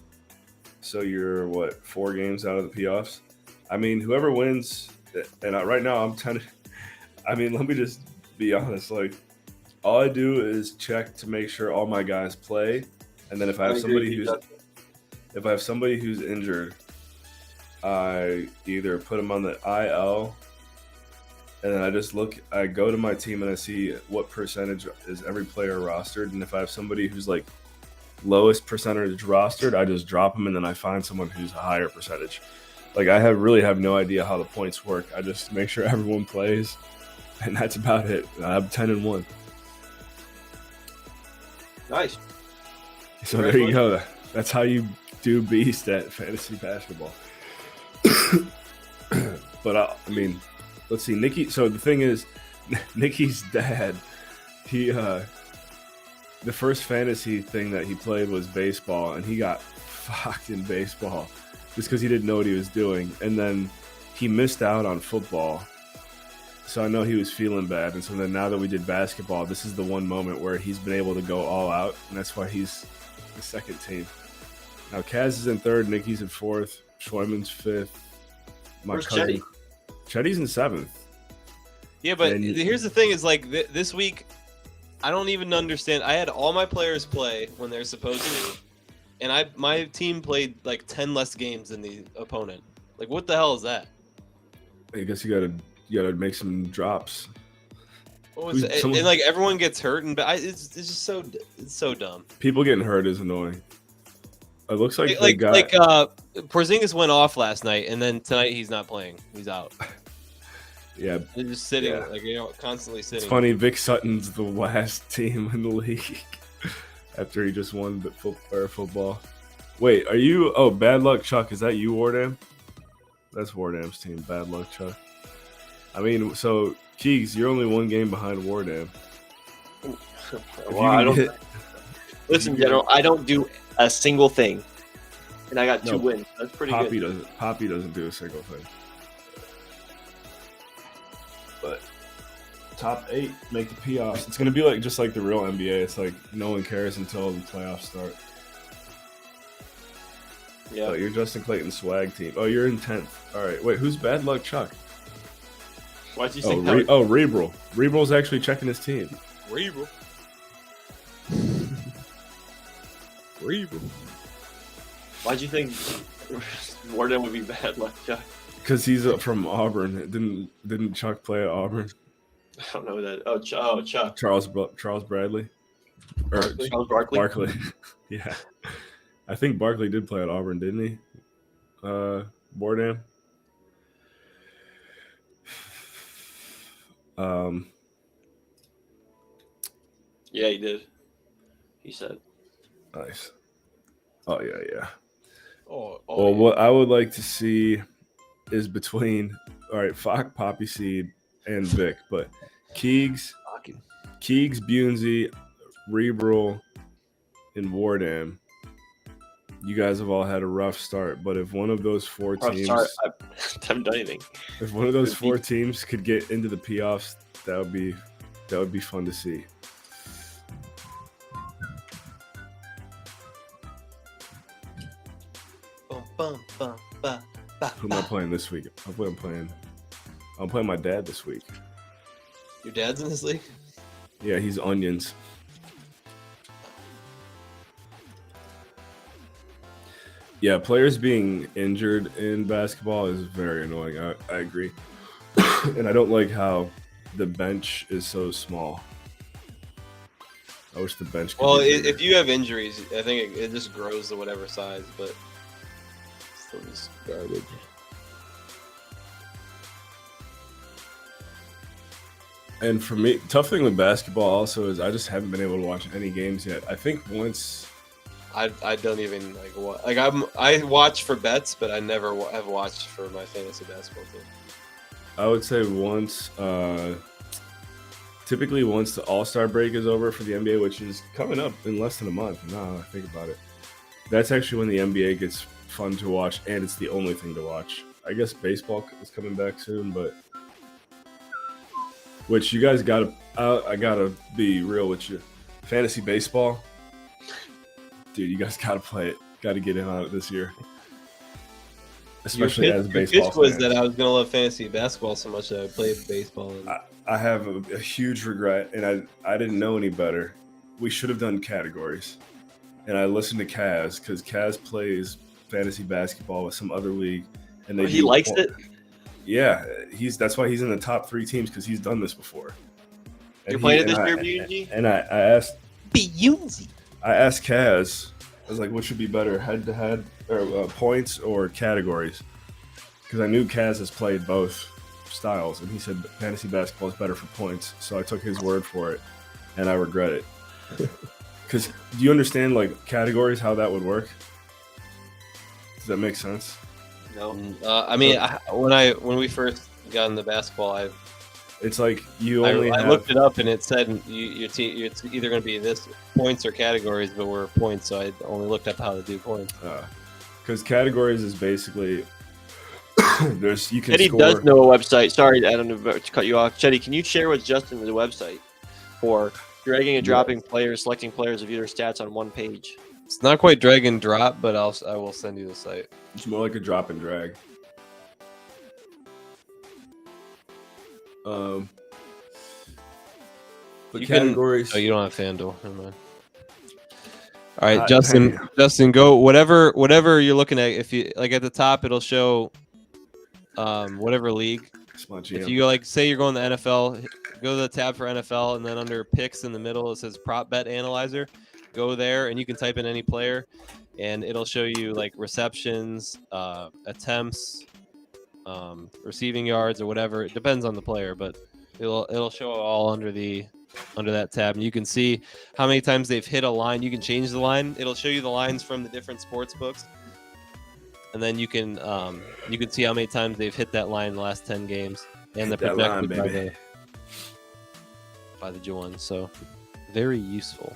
So you're what 4 games out of the playoffs? I mean, whoever wins, and right now I'm 10. I mean, let me just be honest. Like, all I do is check to make sure all my guys play, and then if I have somebody who's injured, I either put them on the IL, and then I go to my team and I see what percentage is every player rostered, and if I have somebody who's like lowest percentage rostered, I just drop them and then I find someone who's a higher percentage. Like I really have no idea how the points work. I just make sure everyone plays, and that's about it. I'm 10-1. Nice. So there you go. That's how you do beast at fantasy basketball. But I mean, let's see, Nikki. So the thing is, Nikki's dad, the first fantasy thing that he played was baseball, and he got fucked in baseball just because he didn't know what he was doing. And then he missed out on football. So I know he was feeling bad. And so then now that we did basketball, this is the one moment where he's been able to go all out. And that's why he's the second team. Now Kaz is in third, Nikki's in fourth, Schweiman's fifth. Where's Chetty? Chetty's in seventh. Yeah, but here's the thing: is like this week, I don't even understand. I had all my players play when they're supposed to, and my team played like 10 less games than the opponent. Like, what the hell is that? I guess you gotta make some drops. And like everyone gets hurt, and it's just so dumb. People getting hurt is annoying. It looks like Porzingis went off last night, and then tonight he's not playing. He's out. Yeah, they're just sitting, constantly sitting. It's funny. Vic Sutton's the last team in the league after he just won the football. Wait, are you? Oh, Bad Luck Chuck. Is that you, Wardam? That's Wardam's team. Bad Luck Chuck. I mean, so Keegs, you're only one game behind Wardam. Well, listen, General. I don't do a single thing, and I got 2 wins. That's pretty good. Poppy doesn't do a single thing. But top 8 make the playoffs. It's gonna be like just like the real NBA. It's like no one cares until the playoffs start. Yeah, you're Justin Clayton's swag team. Oh, you're in 10th. All right. Wait, who's Bad Luck Chuck? Why'd you say Rebrel. Rebrel's actually checking his team. Rebrel. Why'd you think Warden would be Bad Luck Chuck? Because he's from Auburn. Didn't Chuck play at Auburn? I don't know that. Oh, Chuck. Charles Bradley. Or Charles Barkley. Yeah. I think Barkley did play at Auburn, didn't he? Bordam. Yeah, he did. He said. Nice. Oh, yeah. Well, yeah. What I would like to see is between, all right, Fock, Poppy Seed, and Vic, but Keegs, Bunsey, Rebrel, and Wardam, you guys have all had a rough start, but if one of those 4 teams... I haven't done anything. If one of those 4 teams could get into the playoffs, that would be fun to see. Who am I playing this week? I'm playing my dad this week. Your dad's in this league? Yeah, he's Onions. Yeah, players being injured in basketball is very annoying. I agree. And I don't like how the bench is so small. I wish the bench could be bigger. If you have injuries, I think it just grows to whatever size, but still just garbage. And for me, tough thing with basketball also is I just haven't been able to watch any games yet. I think once... I don't even I watch for bets, but I never have watched for my fantasy basketball team. I would say typically once the All-Star break is over for the NBA, which is coming up in less than a month. Now I think about it, that's actually when the NBA gets fun to watch, and it's the only thing to watch. I guess baseball is coming back soon, but which you guys gotta. I gotta be real with you. Fantasy baseball. Dude, you guys gotta play it. Gotta get in on it this year. Especially as baseball pitch was fans. that I was gonna love fantasy basketball so much that I played baseball. I have a huge regret, and I didn't know any better. We should have done categories. And I listened to Kaz, because Kaz plays fantasy basketball with some other league. And he likes it? Yeah, that's why he's in the top 3 teams, because he's done this before. You're playing it this year, BUNG? And I asked... BUNG! I asked Kaz, I was like, what should be better, head-to-head or points or categories? Because I knew Kaz has played both styles, and he said fantasy basketball is better for points. So I took his word for it, and I regret it. Because do you understand like categories, how that would work? Does that make sense? No. I mean, when we first got into basketball, It's like you only I have... looked it up and it said it's either going to be this points or categories, but we're points, so I only looked up how to do points. Because categories is basically there's you can Chetty score. does know a website. Sorry, I don't know to cut you off. Chetty, can you share with Justin the website for dragging and dropping players, selecting players of either stats on one page? It's not quite drag and drop, but I will send you the site. It's more like a drop and drag. The categories. Oh, you don't have FanDuel. Never mind. All right, Justin, go whatever you're looking at. If you like at the top, it'll show whatever league. If you go like say you're going to NFL, go to the tab for NFL, and then under picks in the middle it says prop bet analyzer. Go there and you can type in any player, and it'll show you like receptions, attempts, receiving yards, or whatever. It depends on the player, but it'll show it all under that tab, and you can see how many times they've hit a line. You can change the line. It'll show you the lines from the different sports books, and then you can see how many times they've hit that line in the last 10 games and the projected by the J1. So very useful.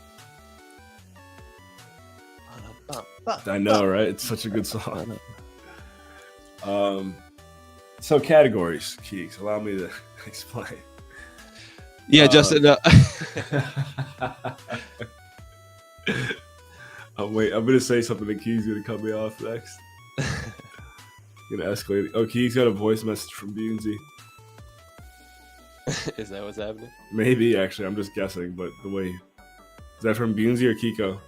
I know, right? It's such a good song. So categories, Keeks. Allow me to explain. Yeah, Justin. Oh wait, I'm gonna say something that Keeks gonna cut me off next. Gonna escalate. Oh, Keeks got a voice message from Beansy. Is that what's happening? Maybe actually, I'm just guessing, but the way is that from Beansy or Kiko?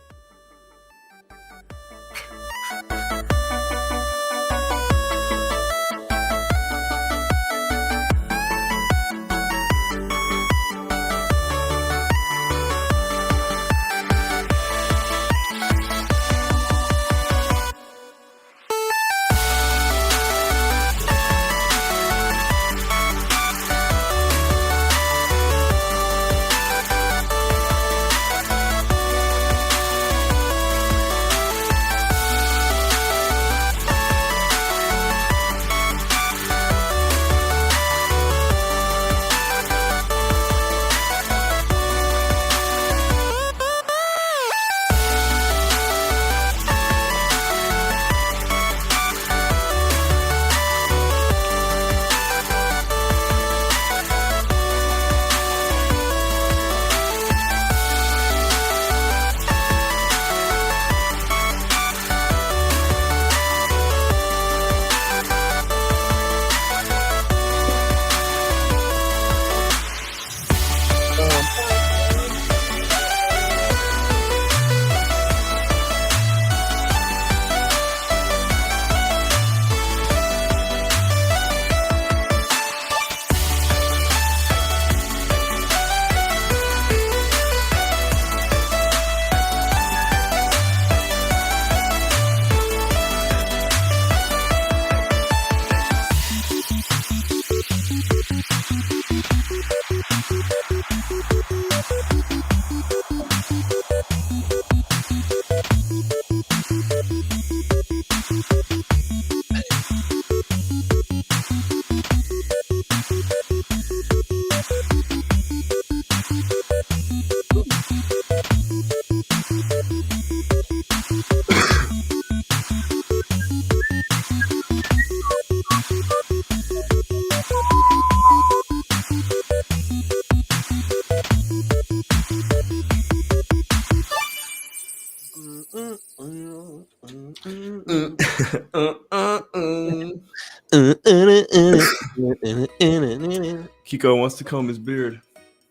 Kiko wants to comb his beard.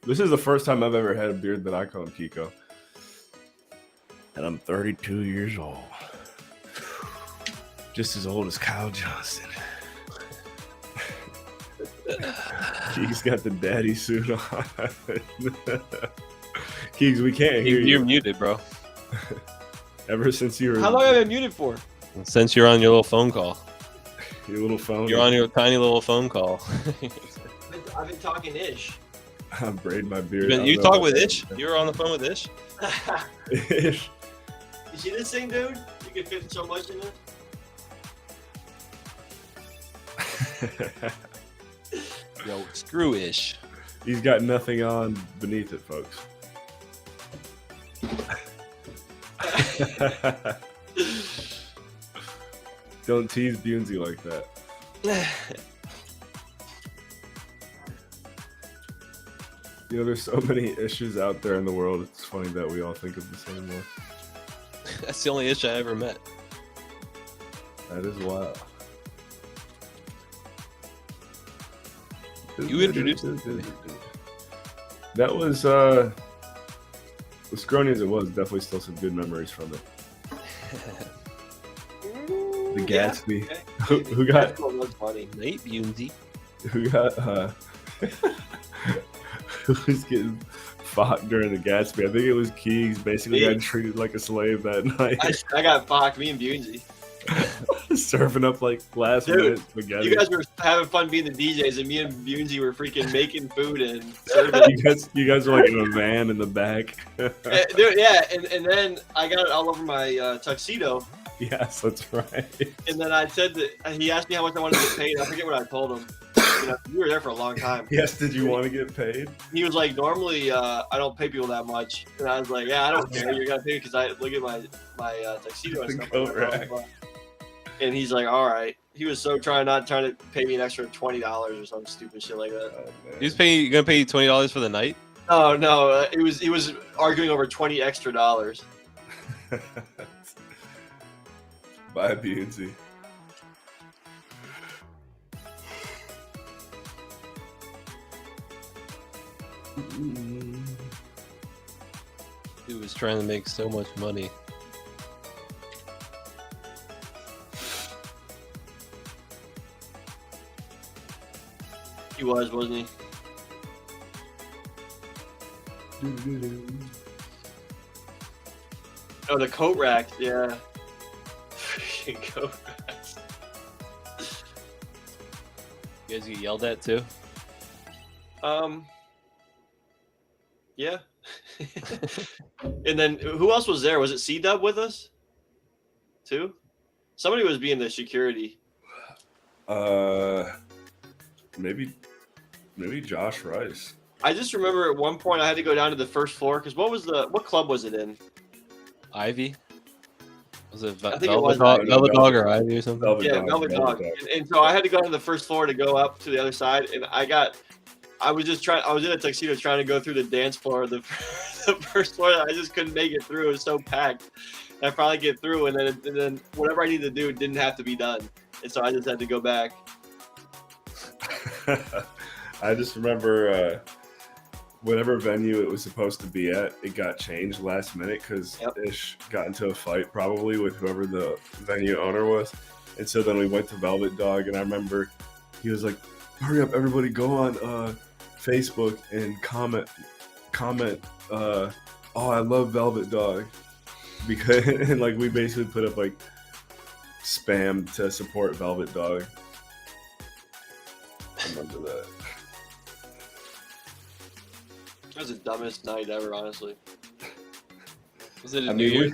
This is the first time I've ever had a beard that I comb, Kiko. And I'm 32 years old. Just as old as Kyle Johnson. He's got the daddy suit on. Keegs, we can't hear you. You're muted, bro. Ever since you were How long have I been muted for? Since you're on your little phone call. your little phone, You're on your tiny little phone call. I've been talking ish. I braid my beard. You talk with Ish? You were on the phone with Ish? Ish. You see this thing, dude? You can fit so much in it. Yo, screw Ish. He's got nothing on beneath it, folks. Don't tease Bunsey like that. You know, there's so many issues out there in the world. It's funny that we all think of the same one. That's the only Ish I ever met. That is wild. You introduced it to me. That was, as scrawny as it was, definitely still some good memories from it. The Gatsby. Yeah, okay. Who got, That's what was funny. Nate Bunsey. who got, who was getting fucked during the Gatsby? I think it was Keegs. Basically Me? got treated like a slave that night. I got fucked, me and Bunsey. Serving up like last Dude, minute spaghetti. You guys were having fun being the DJs, and me and Bunsey were freaking making food and serving. you guys were like in a van in the back. Dude, yeah, and then I got it all over my tuxedo, Yes, that's right. and then I said that he asked me how much I wanted to get paid. I forget what I told him. You know, you were there for a long time. Yes, did you want to get paid? He was like, normally I don't pay people that much, and I was like, yeah, I don't care. You're gonna pay me because I look at my tuxedo and The stuff. coat rack. And he's like, all right. He was so trying to pay me an extra $20 or some stupid shit like that. Oh, man. He was gonna pay you $20 for the night? Oh no, he was arguing over $20 extra. Bye, Bunsey. He was trying to make so much money. He was, wasn't he? Oh, the coat rack, yeah. Freaking coat racks. You guys get yelled at too? Yeah. And then who else was there? Was it C-Dub with us? Too? Somebody was being the security. Maybe Josh Rice. I just remember at one point I had to go down to the first floor because what club was it in? Ivy? Was it I think it was Velvet Dog or Ivy or something? Velvet Dog. And so I had to go to the first floor to go up to the other side, and I was in a tuxedo trying to go through the dance floor, the first floor. I just couldn't make it through. It was so packed. And I finally get through, and then whatever I needed to do didn't have to be done, and so I just had to go back. I just remember whatever venue it was supposed to be at, it got changed last minute because Ish got into a fight probably with whoever the venue owner was. And so then we went to Velvet Dog, and I remember he was like, hurry up, everybody, go on Facebook and comment, oh, I love Velvet Dog. Because, and like, we basically put up like spam to support Velvet Dog. I remember that. That was the dumbest night ever, honestly. Was it a New Year's?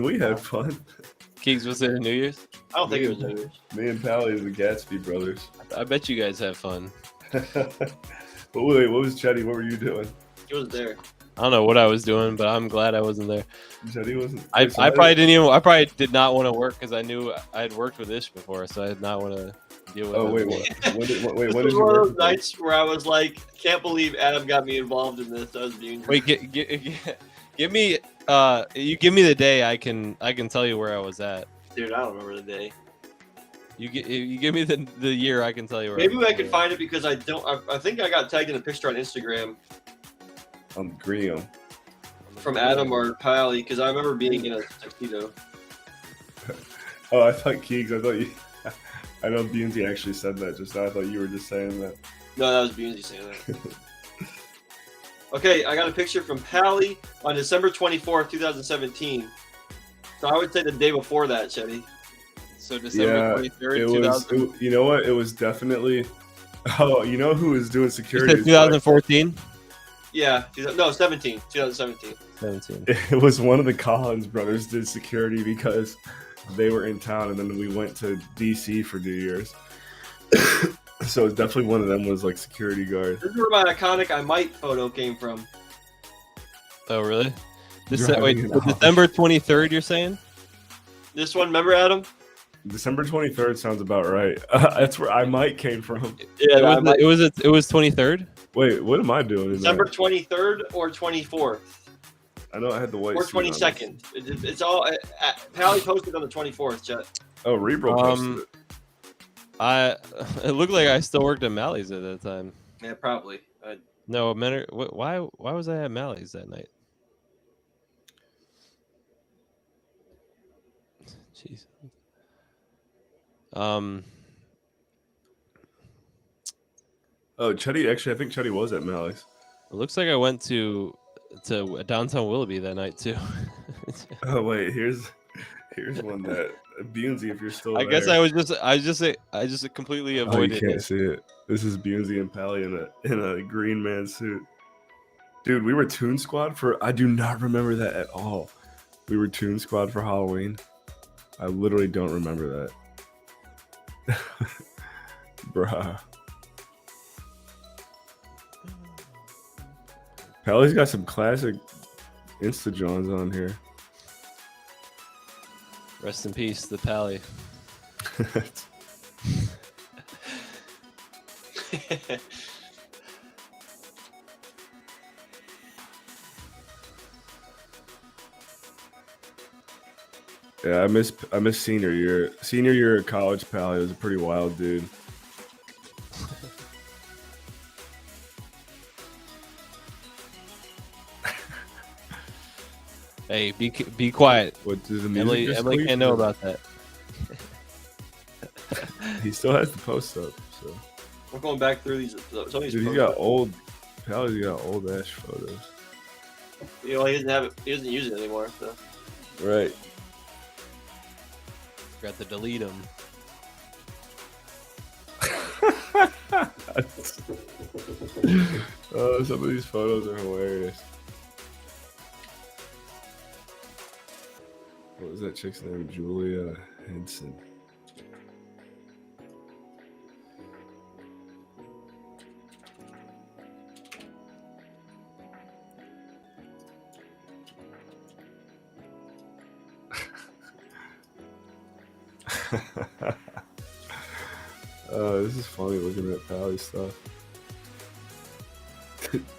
We had fun. Keegs, was it a New Year's? I don't think it was New Year's. Me and Pally, the Gatsby brothers. I bet you guys have fun. But wait, what was Chetty? What were you doing? He was there. I don't know what I was doing, but I'm glad I wasn't there. Chetty wasn't. I probably did not want to work because I knew I had worked with Ish before, so I did not want to deal with it. Oh wait, when This did you was one of work? those nights where I was like, can't believe Adam got me involved in this. That was being Wait, give me you give me the day, I can tell you where I was at. dude, I don't remember the day. You give me the year, I can tell you where. Maybe I could find it because I think I got tagged in a picture on Instagram On Green. from Adam or Pally because I remember being in a tuxedo. Oh, I thought Keegs. I thought you. I know Bunsey actually said that just now. I thought you were just saying that. No, that was Bunsey saying that. Okay, I got a picture from Pally on December 24th, 2017. So I would say the day before that, Chetty. So December 23rd, it 2000. was. You know what? It was definitely. Oh, you know who was doing You security? said 2014. Yeah, 2017. 2017. 17. It was one of the Collins brothers did security because they were in town, and then we went to DC for New Year's. So it's definitely one of them was like security guard. This is where my iconic I might photo came from. Oh, really? Driving it off. December 23rd, you're saying? This one, remember, Adam? December 23rd sounds about right. That's where I might came from. Yeah, It was 23rd. Wait, what am I doing? December 23rd or 24th I know I had the white or suit on. 22nd. It's all. Pally posted on the 24th, Chet. Oh, Rebro posted it. It looked like I still worked at Mally's at that time. Yeah, probably. No, why was I at Mally's that night? Jeez. Oh, Chetty. Actually, I think Chetty was at Mally's. It looks like I went to downtown Willoughby that night too. Oh wait, here's one that Bunsey, if you're still I there. guess I just completely Oh, you avoided can't it. see it. This is Bunsey and Pally in a green man suit. Dude, we were Toon Squad for. I do not remember that at all. We were Toon Squad for Halloween. I literally don't remember that. Bruh. Pally's got some classic Insta Johns on here. Rest in peace, the Pally. Yeah, I miss senior year. Senior year of college, Pally was a pretty wild dude. Hey, be quiet. What does the music? Emily can't know about that. He still has the post up. So. We're going back through these. Some of these Dude, he photos. got old. Pally's got old ass photos. You know, he doesn't have it. He doesn't use it anymore. So. Right. Got to delete them. Oh, some of these photos are hilarious. What was that chick's name? Julia Henson. This is funny looking at Pally stuff.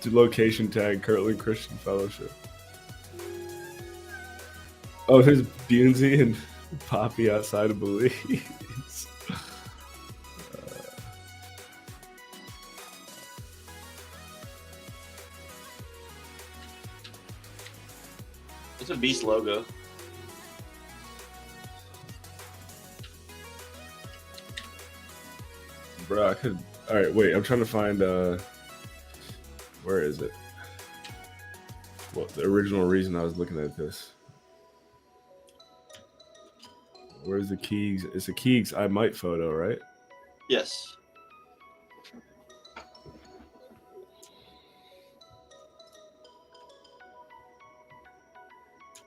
To location tag Kirtland Christian Fellowship. Oh, there's Bunsey and Poppy outside of Belize. It's a Beast logo. Bro, I could. All right, wait. I'm trying to find. Where is it? Well, the original reason I was looking at this. Where's the Keegs? It's a Keegs I might photo, right? Yes.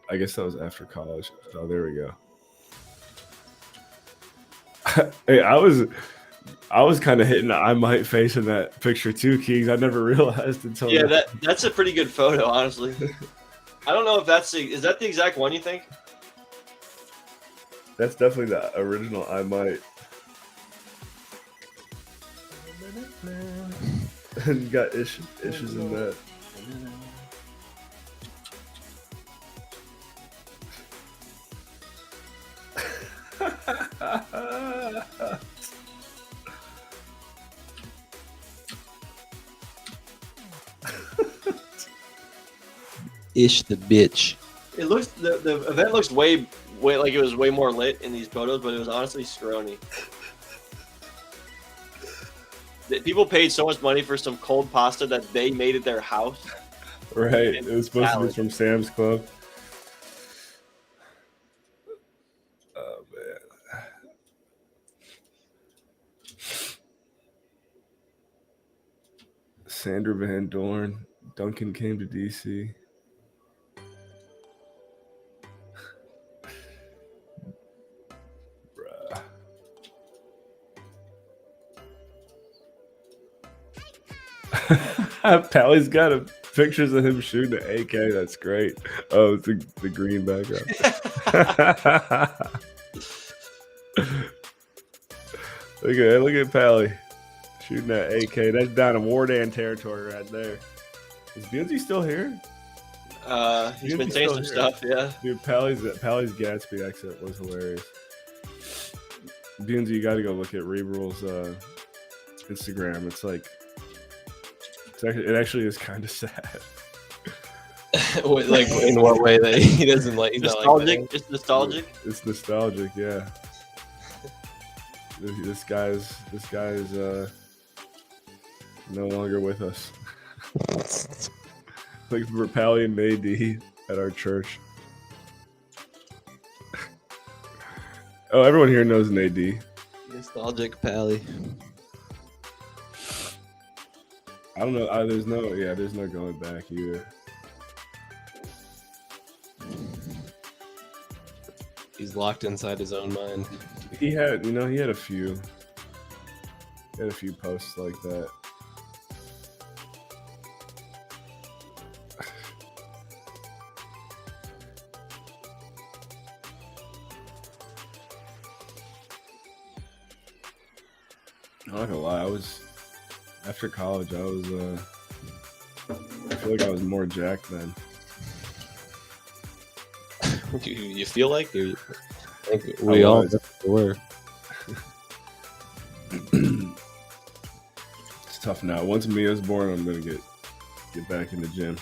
I guess that was after college. Oh, there we go. Hey, I was kind of hitting the I might face in that picture too, Keegs. I never realized until Yeah, that's a pretty good photo, honestly. I don't know if is that the exact one you think? That's definitely the original I might. And you got issues in that. Ish the bitch. It looks the event looks way like it was way more lit in these photos, but it was honestly scrawny. People paid so much money for some cold pasta that they made at their house. Right. It was supposed to be from Sam's Club. Oh man. Sandra Van Dorn. Duncan came to DC. Bruh. Pally's got pictures of him shooting an AK. That's great. Oh, it's the green background. Look at Pally shooting that AK. That's down in Wardan territory right there. Is Beansy still here? He's been saying some stuff, yeah. Dude, Pally's Gatsby exit was hilarious. Beansy, you got to go look at Rebrul's Instagram. It's like, it actually is kind of sad. Like in what way that he doesn't like? Nostalgic. Like it's nostalgic. It's nostalgic, yeah. This guy's no longer with us. Like for Pally and Nadie at our church. Oh, everyone here knows Nadie. Nostalgic Pally. I don't know. There's no going back either. He's locked inside his own mind. He had a few posts like that. I'm not gonna lie, after college, I feel like I was more jacked then. You feel like? I think we all were. It's tough now. Once Mia's born, I'm gonna get back in the gym.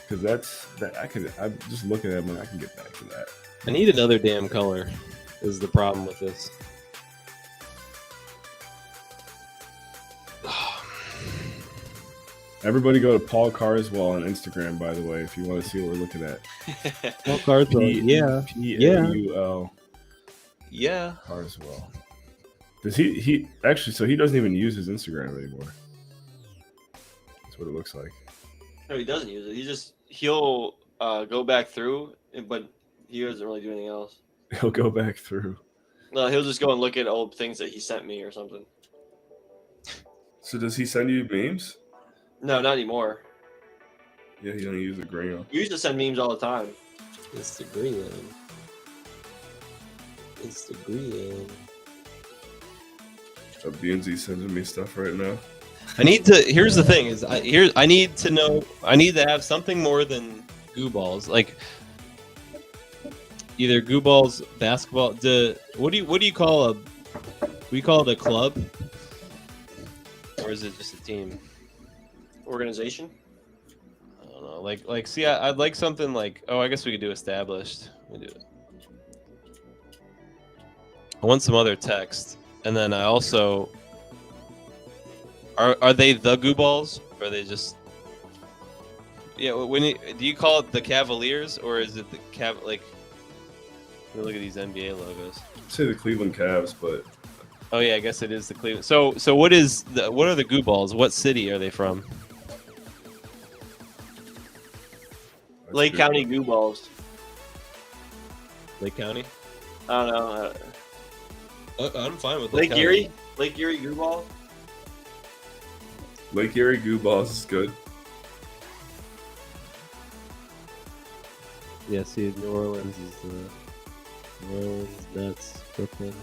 Because I'm just looking at it, I can get back to that. I need another damn color. Is the problem with this? Everybody go to Paul Carswell on Instagram, by the way, if you want to see what we're looking at. Paul Carswell, yeah. P-A-U-L. Yeah. Carswell. Does he actually, so he doesn't even use his Instagram anymore. That's what it looks like. No, he doesn't use it. He'll go back through, but he doesn't really do anything else. He'll go back through. No, he'll just go and look at old things that he sent me or something. So does he send you memes? No, not anymore. Yeah, he doesn't use the green. You used to send memes all the time. Instagram. BNZ sending me stuff right now. I need to. Here's the thing: I need to know. I need to have something more than goo balls. Like either goo balls, basketball. What do you call a? We call it a club, or is it just a team? Organization? I don't know. Like. See, I'd like something like. Oh, I guess we could do established. We do it. I want some other text, and then I also. Are they the goo balls, or are they just? Yeah. Do you call it the Cavaliers, or is it the like? Look at these NBA logos. I'd say the Cleveland Cavs, but. Oh yeah, I guess it is the Cleveland. So what are the goo balls? What city are they from? Lake County Goo Balls. Lake County? I don't know. I'm fine with Lake Erie? Lake Erie Goo Ball? Lake Erie Goo Balls is good. Yeah, see, New Orleans is New Orleans, that's Brooklyn,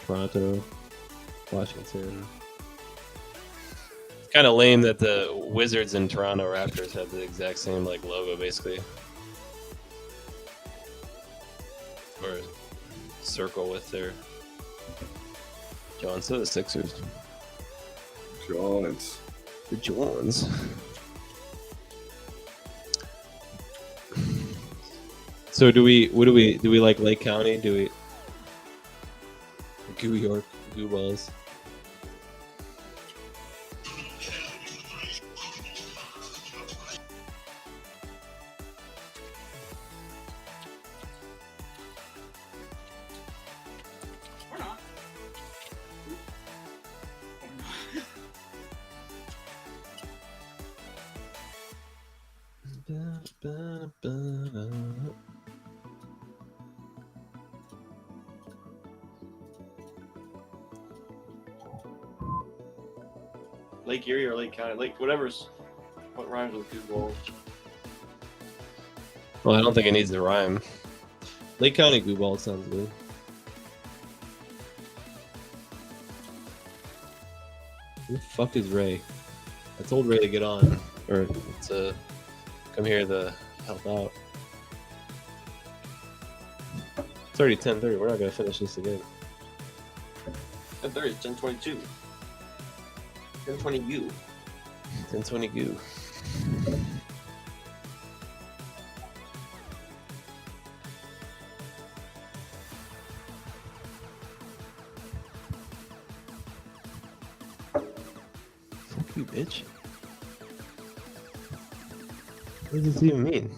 Toronto, Washington. It's kind of lame that the Wizards and Toronto Raptors have the exact same like logo, basically, or a circle with their John. So the Sixers. Johns. The Johns. So do we like Lake County? Do we Goo York, Goo Balls? Lake Erie or Lake County, Lake whatever's what rhymes with goo balls. Well, I don't think it needs to rhyme. Lake County Goo Ball sounds good. Who the fuck is Ray? I told Ray to get on, or to come here to help out. It's already 10:30. We're not gonna finish this again. 10:30, 10:22. 10:20 U. 10:20 Goo. Fuck you, bitch. What does this even mean?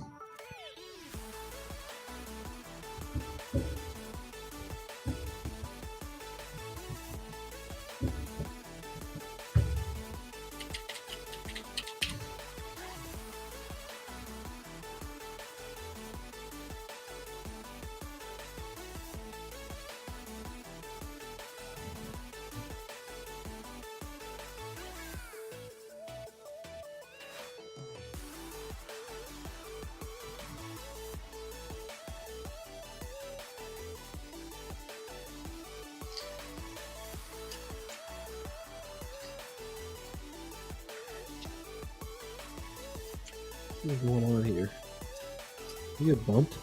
What's going on here? You get bumped?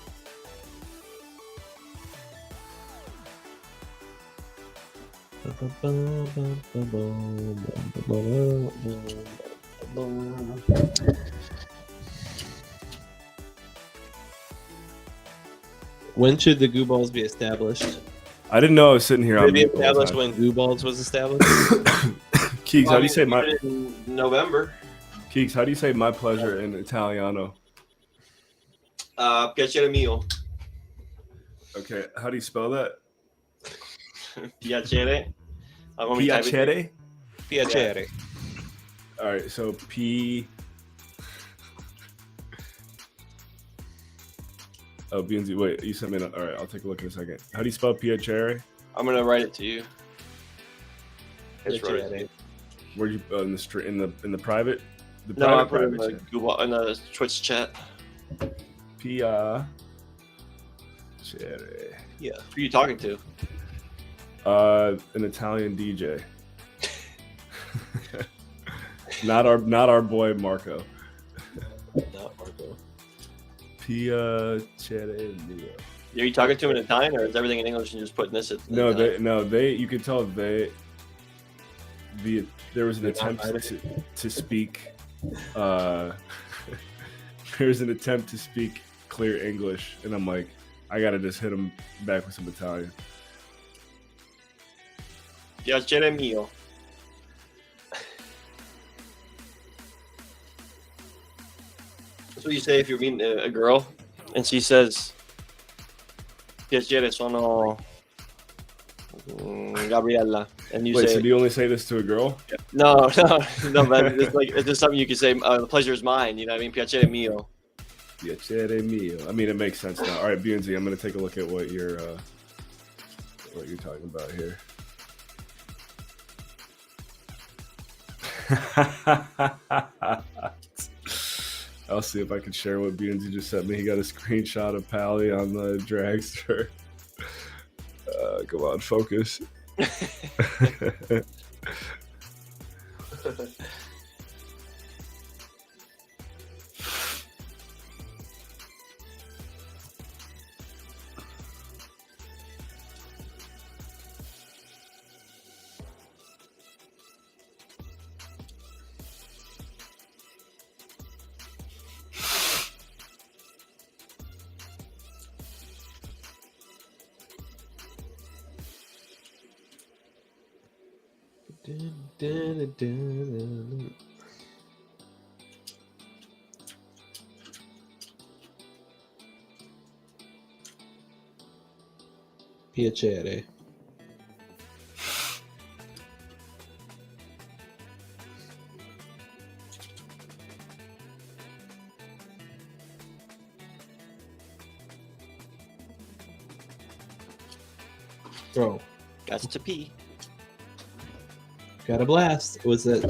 When should the Goo Balls be established? I didn't know I was sitting here Should on it be mute the whole established time. when Goo Balls was established? Keeks, how do you say my in November? Keeks? How do you say my pleasure in Italiano? Piacere mio. Okay, how do you spell that? Piacere. When we type it- Piacere. Piacere. All right, so P. Oh, BNZ. Wait, you sent me. All right, I'll take a look in a second. How do you spell Piacere? I'm gonna write it to you. Just wrote it to Piacere. you. Where you in the street in the private? The No, I private put it in private the Google in the Twitch chat. Piacere. Yeah. Who are you talking to? An Italian DJ. not our boy Marco. Not Marco. Piacere mio. Are you talking to him in Italian, or is everything in English and you're just putting this? No, they. You could tell there was an attempt to speak. There was an attempt to speak clear English, and I'm like, I gotta just hit him back with some Italian. Piacere mio. That's what you say if you're meeting a girl, and she says, "Piacere sono Gabriella," and you Wait, say, so do you only say this to a girl? "No, but it's just something you can say. The pleasure is mine." You know what I mean? Piacere mio. Piacere mio. I mean, it makes sense now. All right, BNZ, I'm gonna take a look at what you're talking about here. I'll see if I can share what BNZ just sent me. He got a screenshot of Pally on the dragster. Come on, focus. Piacere. Bro, Got to pee. got a blast. Was that?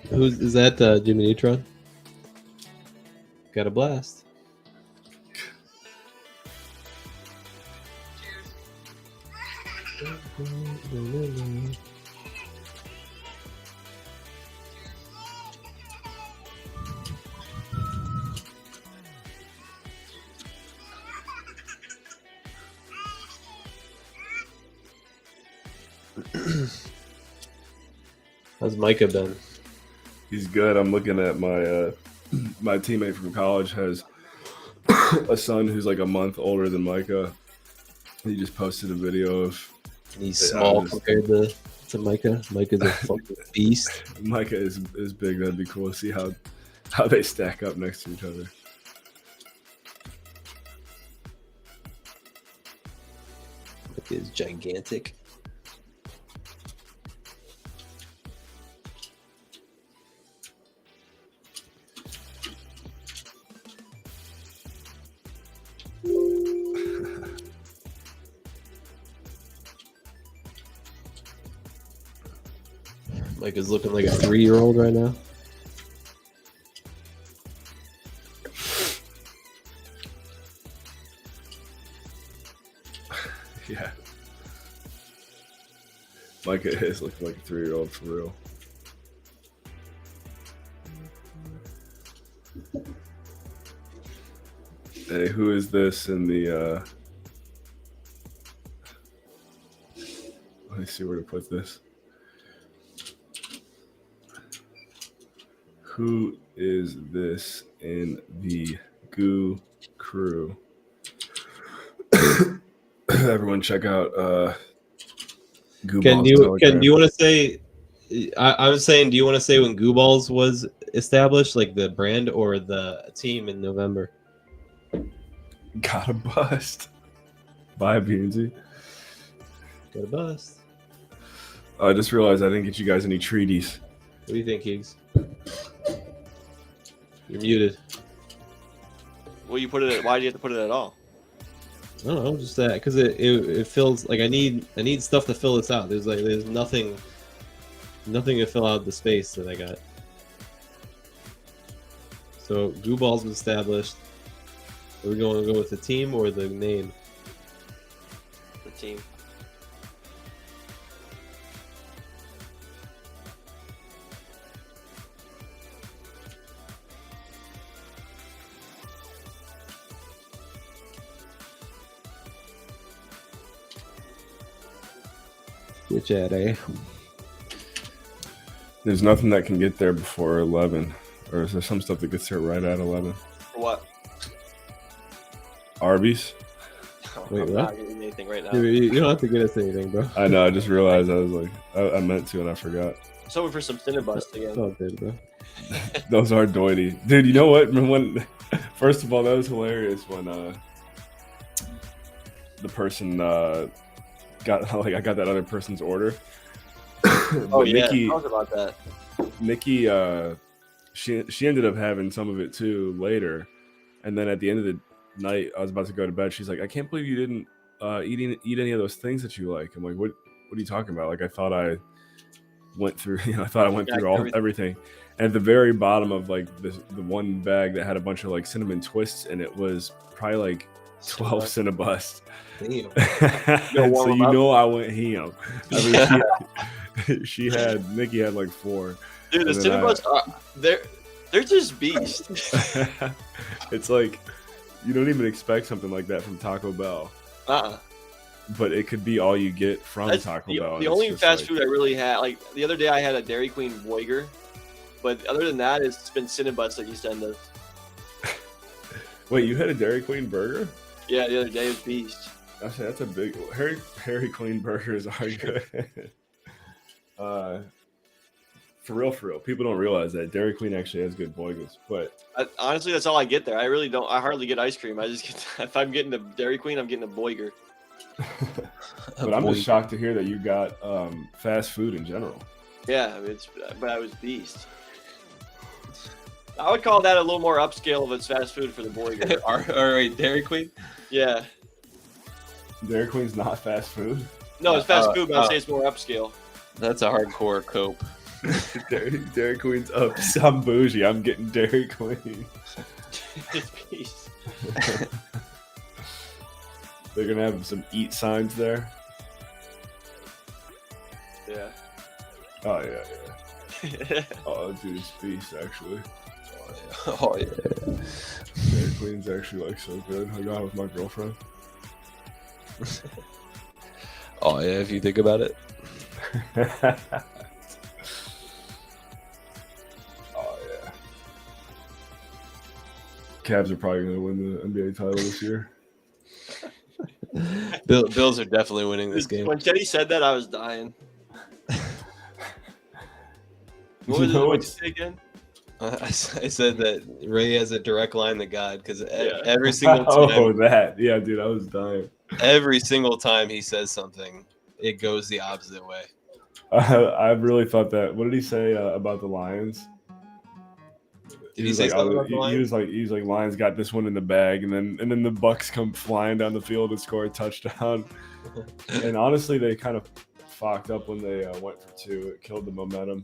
Is that? Jimmy Neutron. Got a blast. How's Micah been? He's good. I'm looking at my my teammate from college has a son who's like a month older than Micah. He just posted a video of He's small compared to Micah. Micah's a fucking beast. Micah is big. That'd be cool to see how they stack up next to each other. Micah is gigantic. Micah's looking like a 3-year-old right now. Yeah. Micah is looking like a 3-year-old for real. Hey, who is this in the let me see where to put this. Who is this in the Goo crew? Everyone check out Goo Ken, Balls do you Telegram. want to say? I was saying, do you want to say when Goo Balls was established, like the brand or the team in November? Got a bust. Bye, Beansy. Got a bust. I just realized I didn't get you guys any treaties. What do you think, Higgs? You're muted. Well, you put it. Why do you have to put it at all? I don't know, just that because it fills like I need stuff to fill this out. There's nothing to fill out the space that I got. So Goo Balls was established. Are we going to go with the team or the name? The team. Which at, eh? There's nothing that can get there before 11. Or is there some stuff that gets there right at 11? For what? Arby's? Wait, I'm what? not getting anything right now. Dude, you don't have to get us anything, bro. I know, I just realized I was like, I meant to and I forgot. I'm hoping for some Cinnabust again. It's all good, bro. Those are doity. Dude, you know what? First of all, that was hilarious when the person got, like, I got that other person's order. Oh, yeah. Nikki, Talk about that. Nikki, she ended up having some of it too later. And then at the end of the night, I was about to go to bed. She's like, I can't believe you didn't eat any of those things that you like. I'm like, what are you talking about? Like, I thought I went through, I thought I went through everything. And at the very bottom of like the one bag that had a bunch of like cinnamon twists, and it was probably like 12 Cinnabust. Damn. So you know I went ham. I mean, Nikki had like 4. Dude, the Cinnabust, they're just beast. It's like you don't even expect something like that from Taco Bell. But it could be all you get from Taco Bell. The only fast food I really had, like the other day I had a Dairy Queen Voiger, but other than that, it's been Cinnabust that you send us. Wait, you had a Dairy Queen burger? Yeah, the other day it was beast. Actually, that's a big Dairy Queen burgers are good. For real, people don't realize that Dairy Queen actually has good Voigers. But honestly, that's all I get there. I really don't. I hardly get ice cream. I just get, if I'm getting a Dairy Queen, I'm getting a Voiger. But I'm just shocked to hear that you got fast food in general. Yeah, I mean, but I was beast. I would call that a little more upscale of its fast food for the Voiger. All right, Dairy Queen. Yeah. Dairy Queen's not fast food. No, it's fast food, but I'd say it's more upscale. That's a hardcore cope. Dairy Queen's up. I'm bougie. I'm getting Dairy Queen. Peace. They're gonna have some eat signs there. Yeah. Oh yeah. Oh, dude, it's beast actually. Oh yeah. Dairy Queen's actually like so good. I got it with my girlfriend. Oh yeah, if you think about it. Oh yeah. Cavs are probably gonna win the NBA title this year. Bills are definitely winning this game. When Teddy said that, I was dying. What You was know it? What'd you what's- say again? I said that Ray has a direct line to God because every single Oh, time, that. Yeah, dude, I was dying. every single time he says something, it goes the opposite way. I really thought that. What did he say about the Lions? Did he was say like, something oh, about the Lions? he was like, Lions got this one in the bag, and then the Bucks come flying down the field and score a touchdown. And honestly, they kind of fucked up when they went for two. It killed the momentum.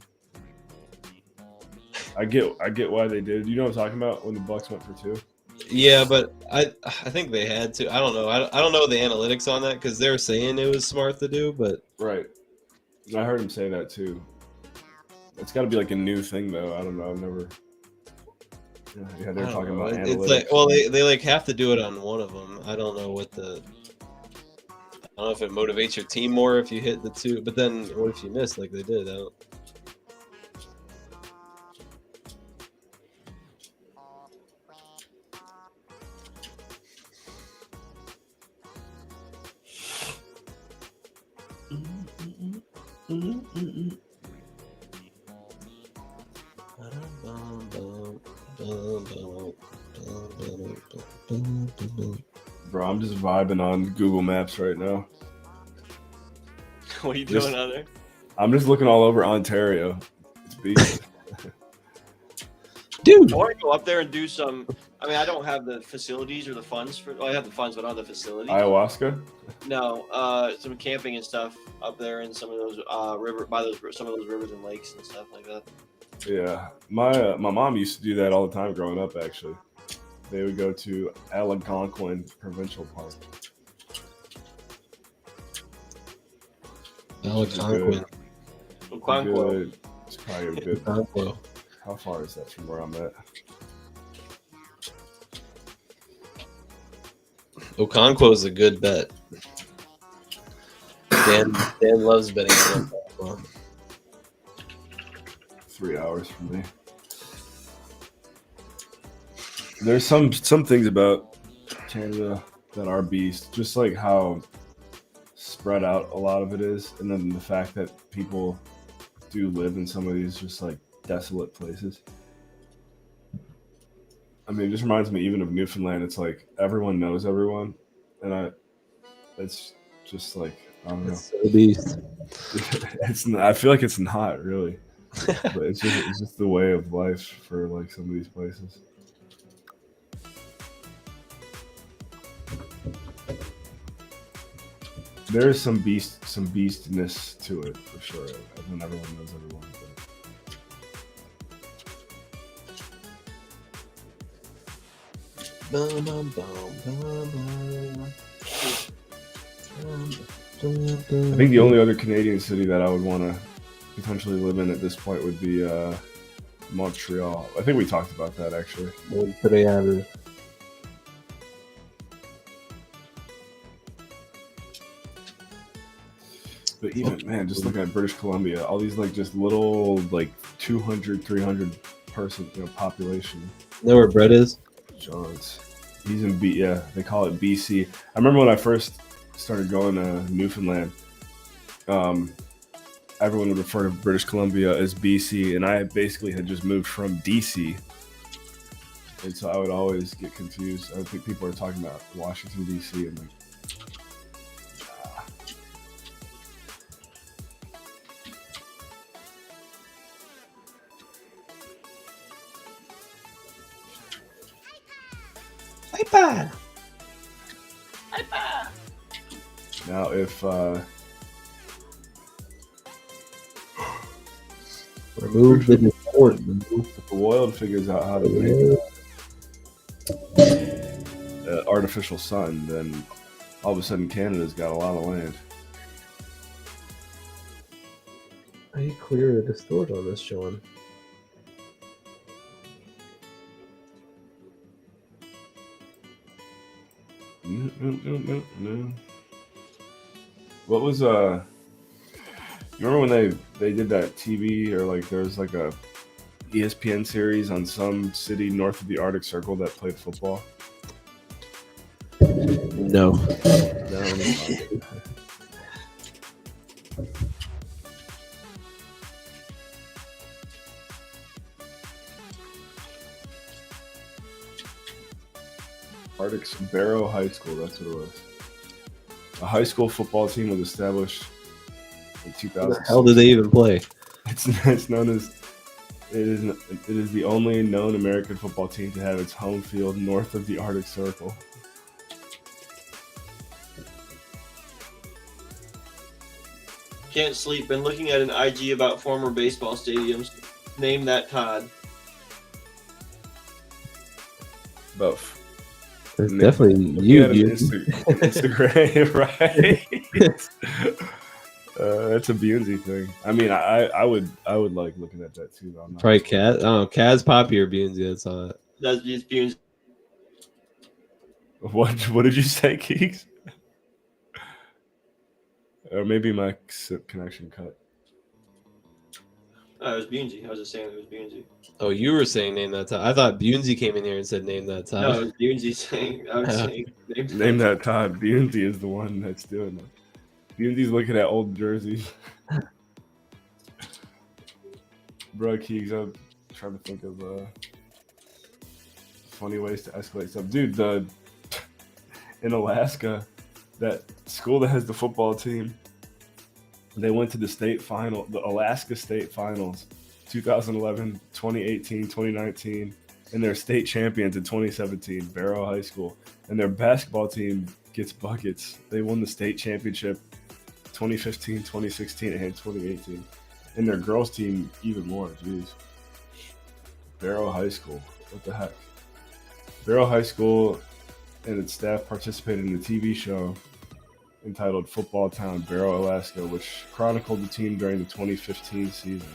I get why they did. You know what I'm talking about when the Bucks went for two? Yeah, but I think they had to. I don't know. I don't know the analytics on that because they're saying it was smart to do, but Right. I heard him say that too. It's got to be like a new thing though. I don't know. I've never. Yeah, they're talking about analytics. It's like, well, they like have to do it on one of them. I don't know what the. I don't know if it motivates your team more if you hit the two, but then what if you miss like they did? I don't. Bro, I'm just vibing on Google Maps right now. What are you Just- doing out there? I'm just looking all over Ontario. It's beast. Dude, I want to go up there and do some. I mean, I don't have the facilities or the funds for. Well, I have the funds, but I don't have the facilities. Ayahuasca? No, some camping and stuff up there in some of those some of those rivers and lakes and stuff like that. Yeah. My mom used to do that all the time growing up, actually. They would go to Algonquin Provincial Park. Algonquin. Okonkwo. Good. It's probably a good. Okonkwo. How far is that from where I'm at? Okonkwo is a good bet. Dan loves betting on Okonkwo. 3 hours from me. There's some things about Canada that are beast, just like how spread out a lot of it is, and then the fact that people do live in some of these just like desolate places. I mean, it just reminds me even of Newfoundland. It's like everyone knows everyone, and it's just like I don't know. It's so beast. It's not, I feel like it's not really, but it's just the way of life for like some of these places. There is some beastness to it for sure. When everyone knows everyone. I think the only other Canadian city that I would want to potentially live in at this point would be Montreal. I think we talked about that actually. Montreal. But even, man, just looking at British Columbia, all these like just little like 200, 300 person population. Know where Brett is? Johns. He's in yeah, they call it BC. I remember when I first started going to Newfoundland, everyone would refer to British Columbia as BC, and I basically had just moved from DC. And so I would always get confused. I would think people are talking about Washington, DC, and like, now, if Remove the distort. If the world figures out how to make an artificial sun, then all of a sudden Canada's got a lot of land. How do you clear the distort on this, Sean? No. What was you remember when they did that TV, or like there was like a ESPN series on some city north of the Arctic Circle that played football? No. No. Arctic's Barrow High School, that's what it was. A high school football team was established in 2000. Where the hell did they even play? It's known as it is the only known American football team to have its home field north of the Arctic Circle. Can't sleep. Been looking at an IG about former baseball stadiums. Name that, Todd. But It's definitely you you, had an dude. Instagram, right? That's a Bunsey thing. I mean, I would like looking at that too. Though. Probably Kaz. Oh, Kaz Poppy or Beansy. That's all. That's just Bunes. What did you say, Keeks? Or maybe my connection cut. Oh, it was Bunsey. I was just saying it was Bunsey. Oh, you were saying name that Todd. I thought Bunsy came in here and said name that Todd. No, it was Bunsey saying. I was saying Name that Todd. Bunsey is the one that's doing it. Bunsey's looking at old jerseys. Bro, Keeks, I'm trying to think of funny ways to escalate stuff. Dude, in Alaska, that school that has the football team, they went to the state final, the Alaska State Finals, 2011, 2018, 2019, and they're state champions in 2017, Barrow High School. And their basketball team gets buckets. They won the state championship 2015, 2016, and 2018. And their girls team even more. Jeez. Barrow High School. What the heck? Barrow High School and its staff participated in the TV show entitled Football Town, Barrow, Alaska, which chronicled the team during the 2015 season.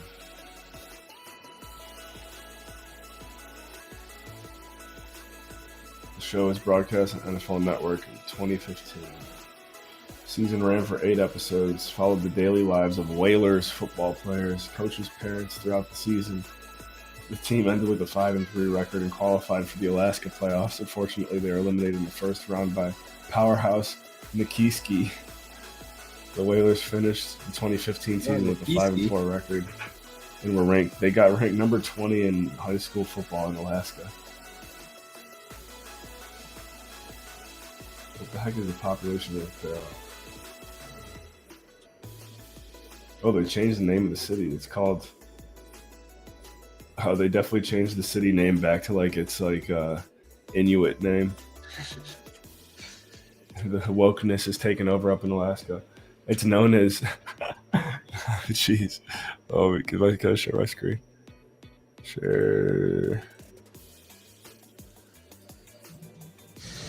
The show was broadcast on NFL Network in 2015. The season ran for 8 episodes, followed the daily lives of Whalers football players, coaches, parents throughout the season. The team ended with a 5-3 record and qualified for the Alaska playoffs. Unfortunately, they were eliminated in the first round by powerhouse Nikiski. The Whalers finished the 2015 season with a 5-4 record and were ranked. They got ranked number 20 in high school football in Alaska. What the heck is the population of Barrow? Oh, they changed the name of the city. It's called. Oh, they definitely changed the city name back to like it's like Inuit name. The wokeness is taken over up in Alaska. It's known as. Jeez. Oh, can I share my screen? Share.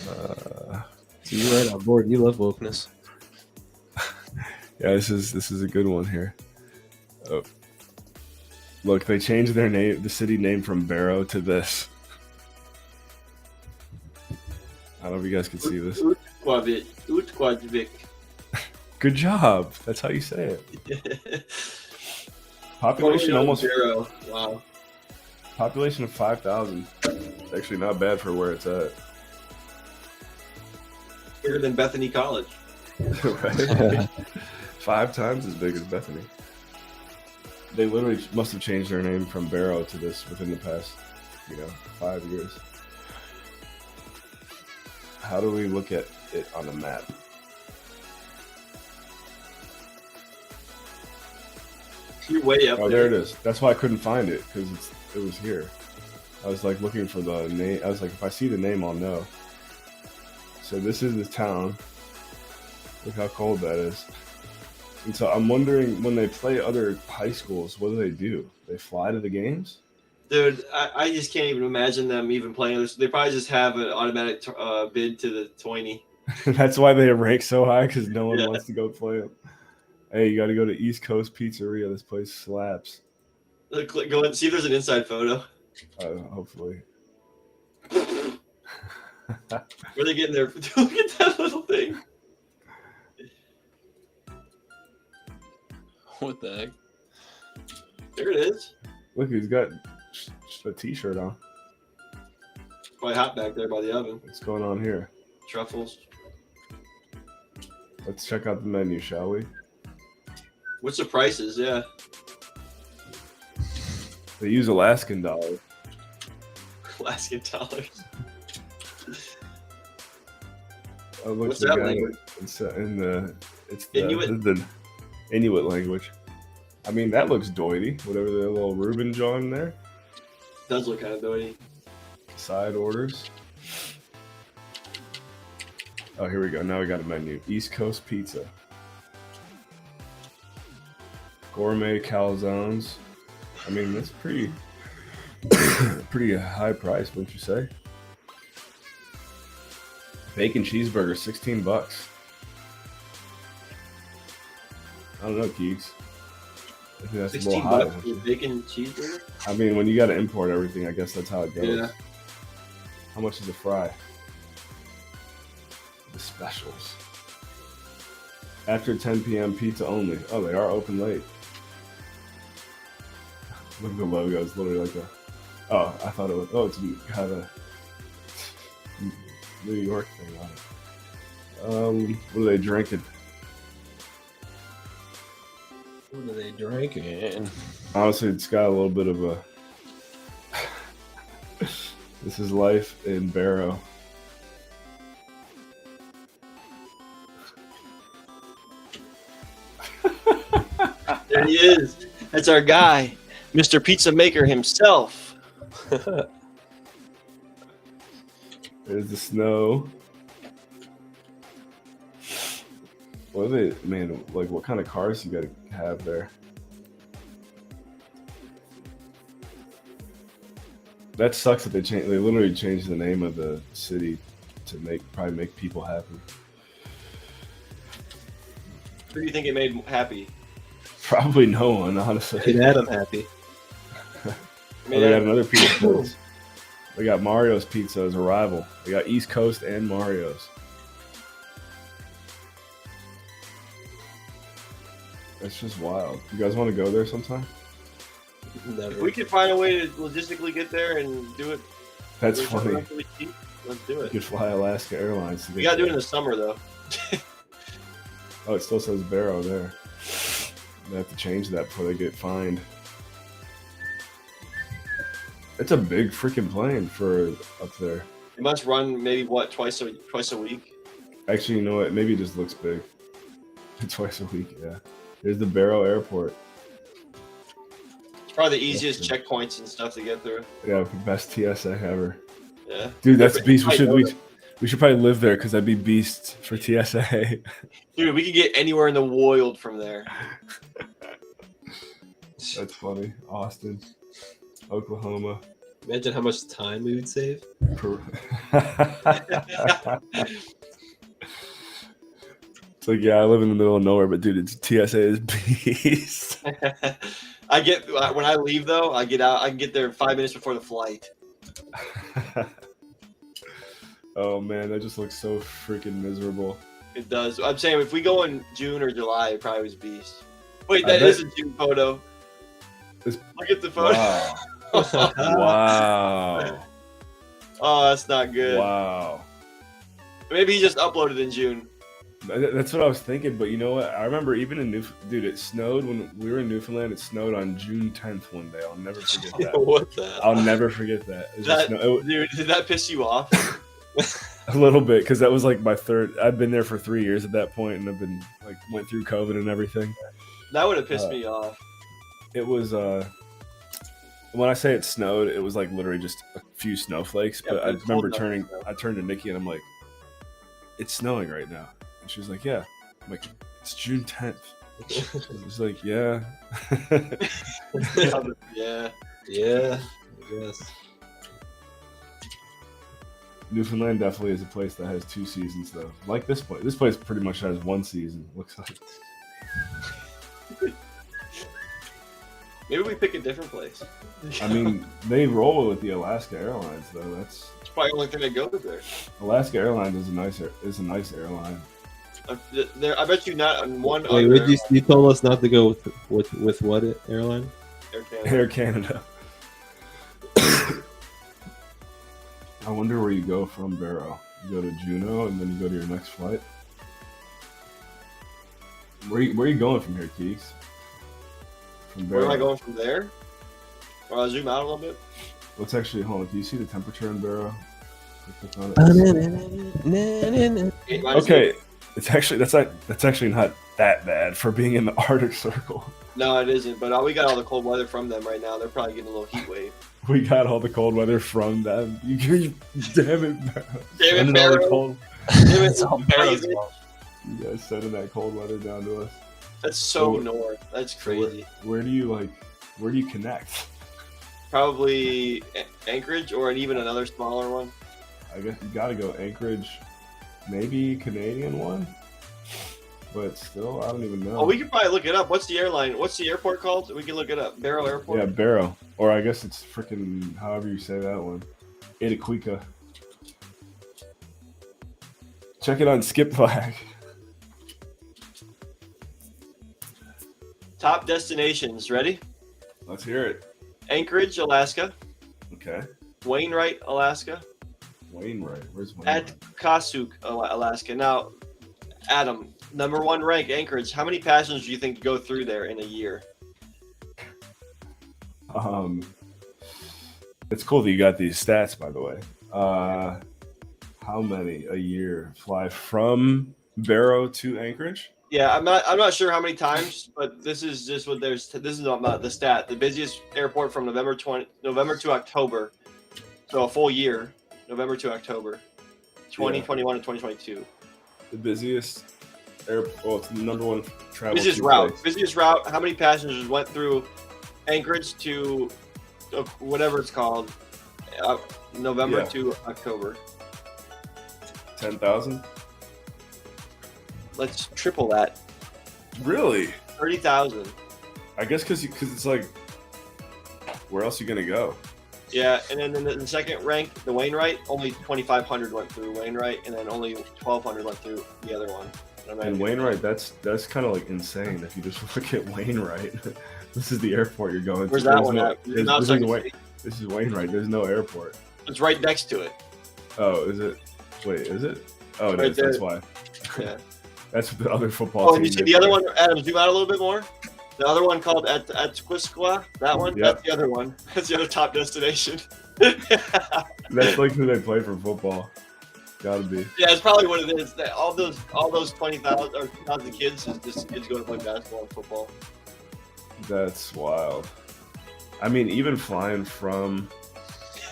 So you're right on board. You love wokeness. Yeah, this is a good one here. Oh. Look, they changed their name, the city name from Barrow to this. I don't know if you guys can see this. Utquavik. Good job. That's how you say it. Population almost. Zero. Wow. Population of 5,000. It's actually not bad for where it's at. Bigger than Bethany College. Right? 5 times as big as Bethany. They literally must have changed their name from Barrow to this within the past, 5 years. How do we look at it on a map? You're way up Oh, there it is. That's why I couldn't find it, because it was here. I was like looking for the name. I was like, if I see the name, I'll know. So this is the town. Look how cold that is. And so I'm wondering, when they play other high schools, what do? They fly to the games. Dude, I just can't even imagine them even playing this. They probably just have an automatic bid to the 20. That's why they rank so high, because no one Yeah. wants to go play them. Hey, you got to go to East Coast Pizzeria. This place slaps. Go and see if there's an inside photo. Hopefully. Where they getting there? Look at that little thing. What the heck? There it is. Look, he's got a T-shirt on. Probably hot back there by the oven. What's going on here? Truffles. Let's check out the menu, shall we? What's the prices? Yeah. They use Alaskan dollars. Alaskan dollars. Oh, look, What's they that got it. language? It's the Inuit? the Inuit language. I mean, that looks doity. Whatever the little Reuben John there. Does look kind of doughy. Side orders. Oh, here we go. Now we got a menu. East Coast Pizza. Gourmet calzones. I mean, that's pretty high price, wouldn't you say? Bacon cheeseburger, $16. I don't know, Keeks. I think that's a little high. $16 for bacon cheeseburger? I mean, when you got to import everything, I guess that's how it goes. Yeah. How much is a fry? The specials. After 10 p.m. pizza only. Oh, they are open late. Look at the logo. It's literally like a... Oh, I thought it was... Oh, it's got a New York thing on it. What are they drinking? What are they drinking? Honestly, it's got a little bit of a... This is life in Barrow. There he is. That's our guy, Mr. Pizza Maker himself. There's the snow. What are they, man? Like, what kind of cars you gotta have there? That sucks that they changed. They literally changed the name of the city to probably make people happy. Who do you think it made happy? Probably no one, honestly. Made Adam happy. Oh, they got another pizza place. They got Mario's Pizza as a rival. They got East Coast and Mario's. That's just wild. You guys want to go there sometime? Never. If we could find a way to logistically get there and do it, That's funny. relatively cheap, let's do You it. could fly Alaska Airlines. To We get gotta do it there. in the summer though. Oh, it still says Barrow there. They have to change that before they get fined. It's a big freaking plane for up there. It must run maybe twice a week. Actually, you know what? Maybe it just looks big. Twice a week, yeah. Here's the Barrow Airport. It's probably the easiest checkpoints and stuff to get through. Yeah, best TSA ever. Yeah. Dude, that's But beast. I know We should probably live there because that'd be beast for TSA. Dude, we could get anywhere in the world from there. That's funny. Austin, Oklahoma. Imagine how much time we would save. Peru. It's like, yeah, I live in the middle of nowhere, but dude, it's TSA is beast. I get when I leave though, I get out. I can get there 5 minutes before the flight. Oh man, that just looks so freaking miserable. It does. I'm saying if we go in June or July, it probably was beast. Wait, I that bet- is a June photo. This- Look at the photo. Wow. Wow. Oh, that's not good. Wow. Maybe he just uploaded in June. That's what I was thinking, but you know what? I remember even in dude, it snowed when we were in Newfoundland. It snowed on June 10th one day. I'll never forget that. What the? I'll never forget that. It just Dude, did that piss you off? a little bit, because that was like my third. I've been there for 3 years at that point, and I've been like went through COVID and everything. That would have pissed me off. It was when I say it snowed, it was like literally just a few snowflakes. Yeah, But but I it's remember cold enough. I turned to Nikki and I'm like, "It's snowing right now," and she was like, "Yeah." I'm like, "It's June 10th." It's like, yeah. Yeah. Yeah. Yes. Newfoundland definitely is a place that has 2 seasons, though. Like this place. This place pretty much has 1 season, looks like. Maybe we pick a different place. I mean, they roll with the Alaska Airlines, though. That's It's probably the only thing that goes there. Alaska Airlines is a nice airline. I bet you not on one Wait, other you told us not to go with what airline? Air Canada. Air Canada. I wonder where you go from Barrow. You go to Juneau and then you go to your next flight. Where are you going from here, Keeks? From Where am I Barrow. going from there? Or I'll zoom out a little bit. Let's actually hold on. Do you see the temperature in Barrow? Click on it. Okay, it's actually that's actually not that bad for being in the Arctic Circle. No, it isn't. But we got all the cold weather from them right now. They're probably getting a little heat wave. We got all the cold weather from them. You damn it, Barrow. Damn it, Sending all the Barrow. cold. Damn it, It's all Barrow's David. fault. You guys sending that cold weather down to us. That's so So- north. That's So where- crazy. Where do you connect? Probably Anchorage or even another smaller one. I guess you gotta go Anchorage, maybe Canadian one, but still, I don't even know. Oh, we could probably look it up. What's the airline? What's the airport called? We can look it up. Barrow Airport. Yeah, Barrow, or I guess it's freaking however you say that one, Itaquica. Check it on Skip Flag. Top destinations. Ready? Let's hear it. Anchorage, Alaska. Okay, Wainwright, Alaska. Wainwright. Where's Wainwright? Atkasuk, Alaska. Now, Adam, number 1 rank, Anchorage. How many passengers do you think go through there in a year? It's cool that you got these stats, by the way. How many a year fly from Barrow to Anchorage? Yeah, I'm not sure how many times, but this is just what this is not the stat. The busiest airport from November to October, so a full year, November to October, 2021 and 2022. The busiest well, it's the number 1 travel. Busiest to route. place. Busiest route. How many passengers went through Anchorage to whatever it's called, November Yeah. to October? 10,000. Let's triple that. Really? 30,000. I guess because it's like, where else are you gonna go? Yeah, and then in the second rank, the Wainwright, only 2,500 went through Wainwright, and then only 1,200 went through the other one. And Wainwright, that's kind of like insane if you just look at Wainwright. This is the airport you're going to. Where's that There's one no- at? this, Not this is Second Wain- City. this is Wainwright. There's no airport. It's right next to it. Oh, is it? Wait, is it? Oh, it Right is. That's there. why. Yeah. That's what the other football Oh, team and you see did. the other one, Adam, zoom out a little bit more. The other one called Atquisqua, that one, Yep. that's the other one. That's the other top destination. That's like who they play for football. Gotta be. Yeah, it's probably what it is. That all those 20,000 or 2,000 kids is just kids going to play basketball and football. That's wild. I mean, even flying from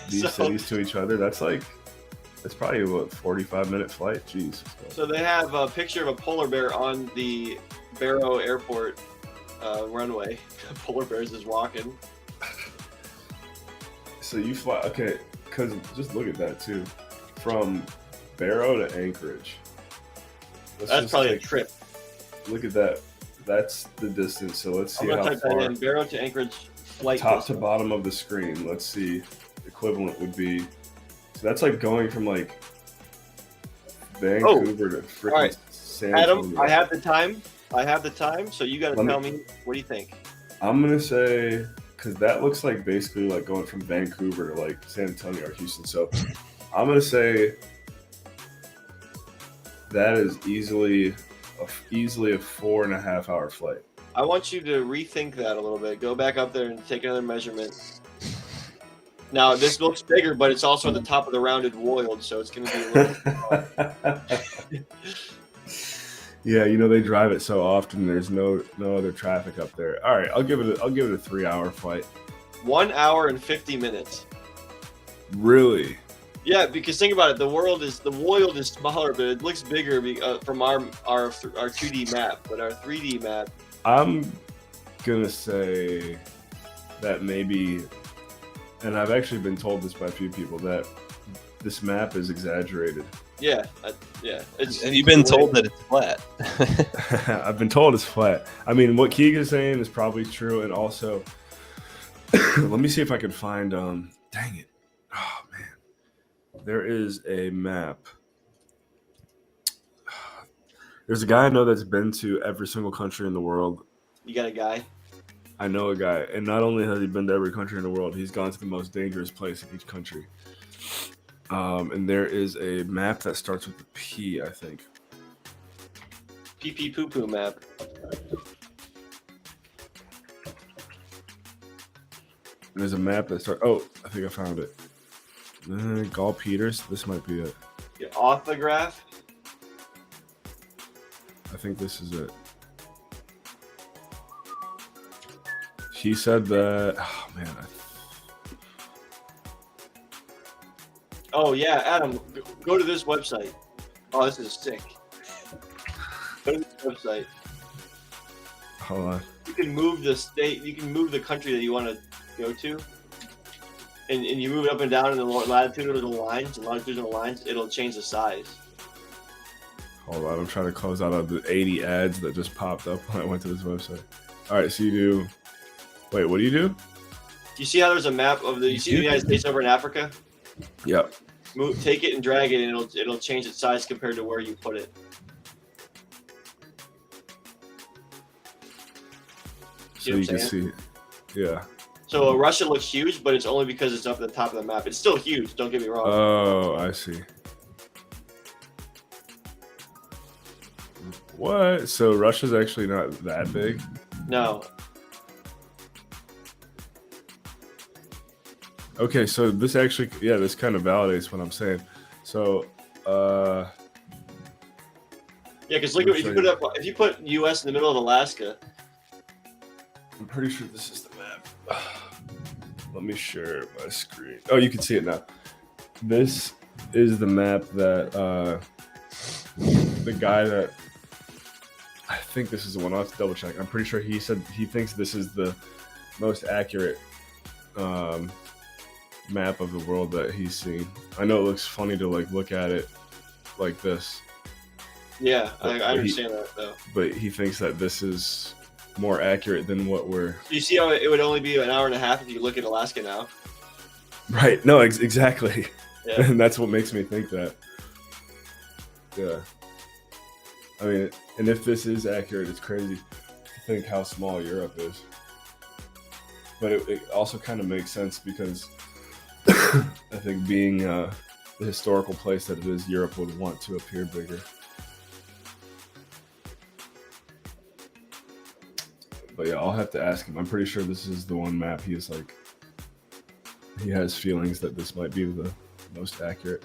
these So- cities to each other, that's probably what 45-minute flight. Jeez. So they have a picture of a polar bear on the Barrow Airport runway. Polar bear's just walking. So you fly, okay? Because just look at that too, from Barrow to Anchorage. Let's That's just probably a take- trip. Look at that. That's the distance. So let's I'm see gonna how type that far in. Barrow to Anchorage flight. top to distance. bottom of the screen. Let's see. Equivalent would be. So that's like going from like Vancouver to freaking alright. San Adam, Antonio. I have the time. So you got to Let me- tell me what do you think? I'm gonna say because that looks like basically like going from Vancouver to like San Antonio or Houston. So I'm gonna say that is easily a 4.5 hour flight. I want you to rethink that a little bit. Go back up there and take another measurement. Now this looks bigger, but it's also at the top of the rounded world, so it's going to be a little. Yeah, you know they drive it so often. There's no other traffic up there. All right, I'll give it a 3-hour flight. 1 hour and 50 minutes. Really? Yeah, because think about it. The world is smaller, but it looks bigger from our 2D map. But our 3D map I'm gonna say that maybe, and I've actually been told this by a few people, that this map is exaggerated. Yeah, yeah. Have you been told that it's flat? I've been told it's flat. I mean, what Keegan's saying is probably true, and also, let me see if I can find. Dang it! Oh man, there is a map. There's a guy I know that's been to every single country in the world. You got a guy? I know a guy, and not only has he been to every country in the world, he's gone to the most dangerous place in each country. And there is a map that starts with a P, I think. Pee pee poo poo map. There's a map that starts. Oh, I think I found it. Gall Peters. This might be it. Your orthograph. I think this is it. He said that. Oh man. Oh yeah, Adam, go to this website. Oh, this is sick. Go to this website. Hold on. You can move the state. You can move the country that you want to go to, and you move it up and down in the latitudinal lines, the longitudinal lines. It'll change the size. Hold on. I'm trying to close out of the 80 ads that just popped up when I went to this website. All right. So you do. Wait. What do you do? Do you see how there's a map of the? You see the United States over in Africa? Yep. Take it and drag it, and it'll change its size compared to where you put it. So you can see. Yeah. So Russia looks huge, but it's only because it's up at the top of the map. It's still huge. Don't get me wrong. Oh, I see. What? So Russia's actually not that big? No. Okay, so this actually, yeah, this kind of validates what I'm saying. So, Yeah, because look, if you put U.S. in the middle of Alaska. I'm pretty sure this is the map. Let me share my screen. Oh, you can see it now. This is the map that the guy that, I think this is the one. I'll have to double check. I'm pretty sure he said he thinks this is the most accurate map of the world that he's seen. I know it looks funny to like look at it like this. Yeah, I understand that though. But he thinks that this is more accurate than what we're. You see how it would only be an hour and a half if you look at Alaska now. Right. No. Exactly. Yeah. And that's what makes me think that. Yeah. I mean, and if this is accurate, it's crazy to think how small Europe is. But it also kind of makes sense because I think being the historical place that it is, Europe would want to appear bigger. But yeah, I'll have to ask him. I'm pretty sure this is the one map he has feelings that this might be the most accurate.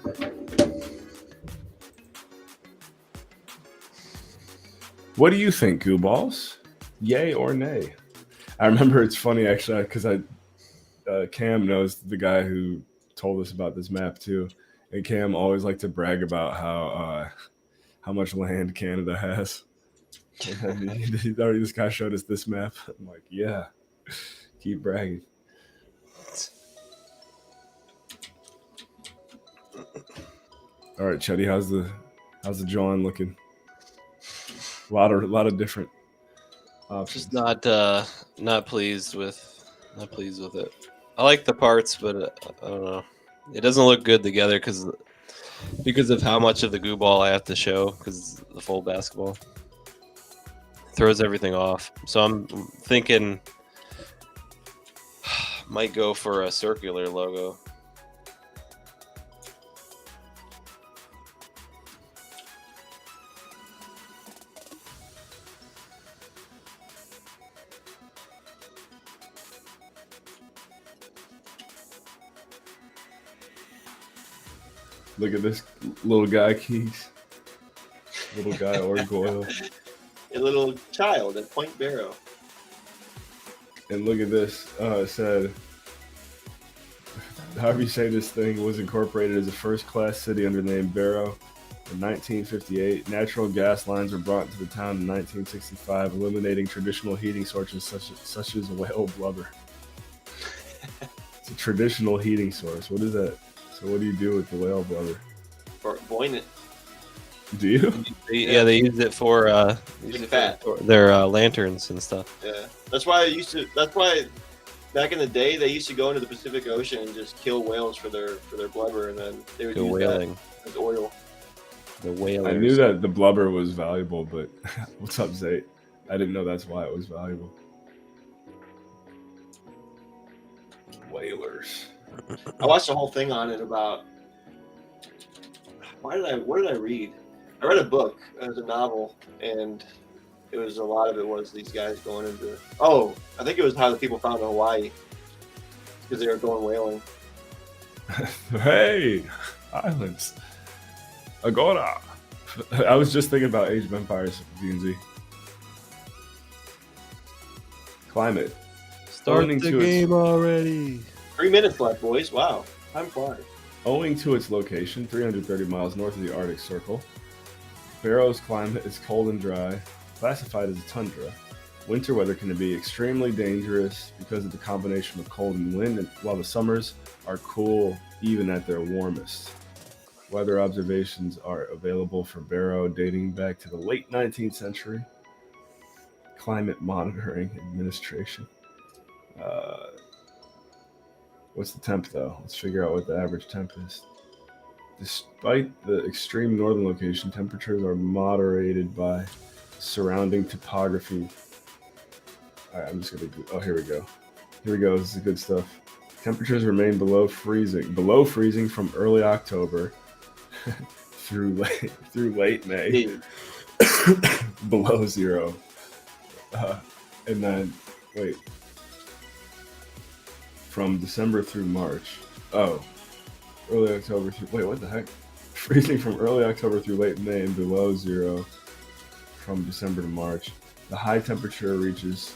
What do you think, Goo Balls? Yay or nay? I remember it's funny actually because Cam knows the guy who told us about this map too, and Cam always liked to brag about how much land Canada has. This guy showed us this map. I'm like, yeah, keep bragging. All right, Chetty, how's the John looking? A lot of different options. Just not pleased with it. I like the parts, but I don't know. It doesn't look good together because of how much of the goo ball I have to show because the full basketball throws everything off. So I'm thinking might go for a circular logo. Look at this little guy, Keys. Little guy or Goyle. A little child at Point Barrow. And look at this. It said, however you say this thing, was incorporated as a first-class city under the name Barrow. In 1958, natural gas lines were brought into the town in 1965, eliminating traditional heating sources such as whale blubber. It's a traditional heating source. What is that? So what do you do with the whale blubber? For boiling it. Do you? Yeah, they use it for fat. their lanterns and stuff. Yeah, that's why back in the day they used to go into the Pacific Ocean and just kill whales for their blubber, and then they would The use whaling. that as oil. The whalers. I knew that the blubber was valuable, but what's up, Zate? I didn't know that's why it was valuable. Whalers. I watched the whole thing on it about. What did I read? I read a book. It was a novel, and it was a lot of it was these guys going into. Oh, I think it was how the people found Hawaii because they were going whaling. Hey, islands. Agora. I was just thinking about Age of Empires, DNZ. Climate. Start Owing the to its- game already. 3 minutes left, boys. Wow, time flies. Owing to its location, 330 miles north of the Arctic Circle, Barrow's climate is cold and dry, classified as a tundra. Winter weather can be extremely dangerous because of the combination of cold and wind, while the summers are cool even at their warmest. Weather observations are available for Barrow dating back to the late 19th century. Climate Monitoring Administration. What's the temp though? Let's figure out what the average temp is. Despite the extreme northern location, temperatures are moderated by surrounding topography. All right, I'm just gonna. Oh, here we go. Here we go. This is good stuff. Temperatures remain below freezing from early October through late May, below zero, and then wait. From December through March. Oh, early October through. Wait, what the heck? Freezing from early October through late May and below zero from December to March. The high temperature reaches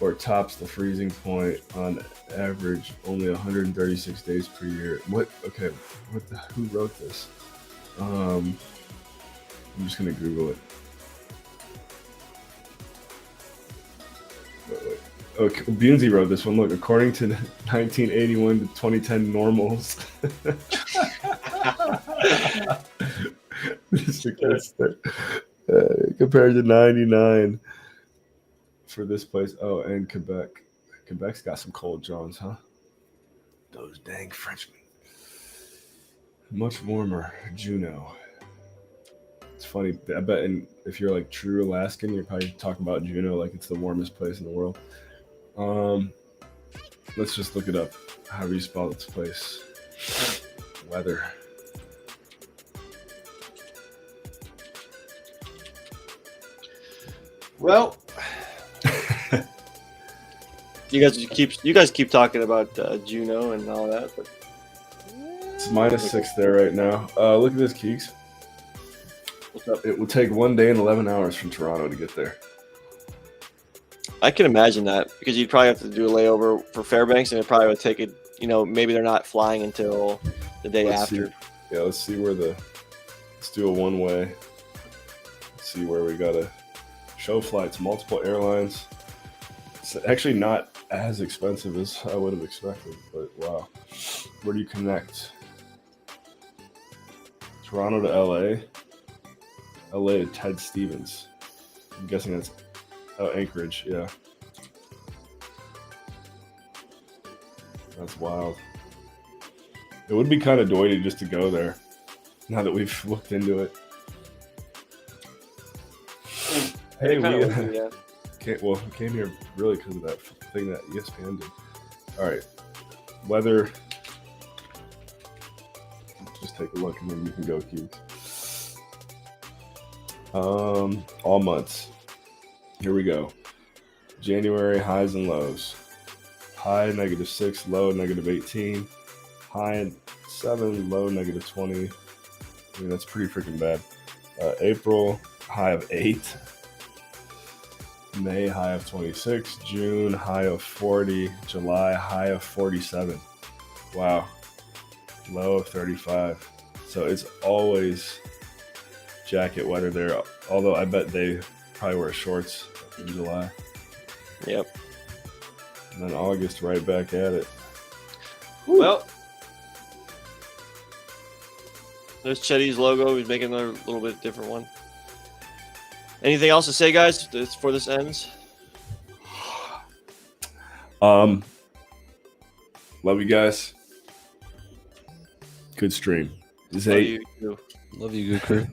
or tops the freezing point on average only 136 days per year. What? Okay, who wrote this? I'm just gonna Google it. Wait. Okay, Bunzi wrote this one. Look, according to 1981 to 2010 normals, compared to 99 for this place. Oh, and Quebec. Quebec's got some cold Johns, huh? Those dang Frenchmen. Much warmer, Juneau. It's funny. I bet if you're like true Alaskan, you're probably talking about Juneau like it's the warmest place in the world. Let's just look it up. How do you spell this place? Weather. Well, you guys keep talking about Juneau and all that, but It's -6 there right now. Look at this, Keeks. what's up? It would take 1 day and 11 hours from Toronto to get there. I can imagine that because you'd probably have to do a layover for Fairbanks, and it probably would take it. Maybe they're not flying until the day after. Let's see let's do a one-way. Let's see where we gotta show flights, multiple airlines. It's actually not as expensive as I would have expected, but wow. Where do you connect? Toronto to LA. LA to Ted Stevens. I'm guessing that's Anchorage, yeah. That's wild. It would be kind of doity just to go there, now that we've looked into it. Hey, we came here really because of that thing that ESPN did. All right, weather. Just take a look and then you can go, Keys. All months. Here we go. January highs and lows. High -6, low -18. High 7, low -20. I mean, that's pretty freaking bad. April, high of 8. May, high of 26. June, high of 40. July, high of 47. Wow. Low of 35. So it's always jacket weather there. Although I bet they probably wear shorts in July. Yep. And then August, right back at it. Well, there's Chetty's logo. He's making another little bit different one. Anything else to say, guys, before this ends? Love you guys. Good stream. Love you too. Love you, Goo Crew.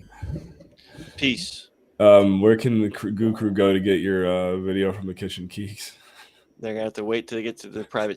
Peace. Where can the Goo Crew go to get your video from the Kitchen Keeks? They're gonna have to wait till they get to the private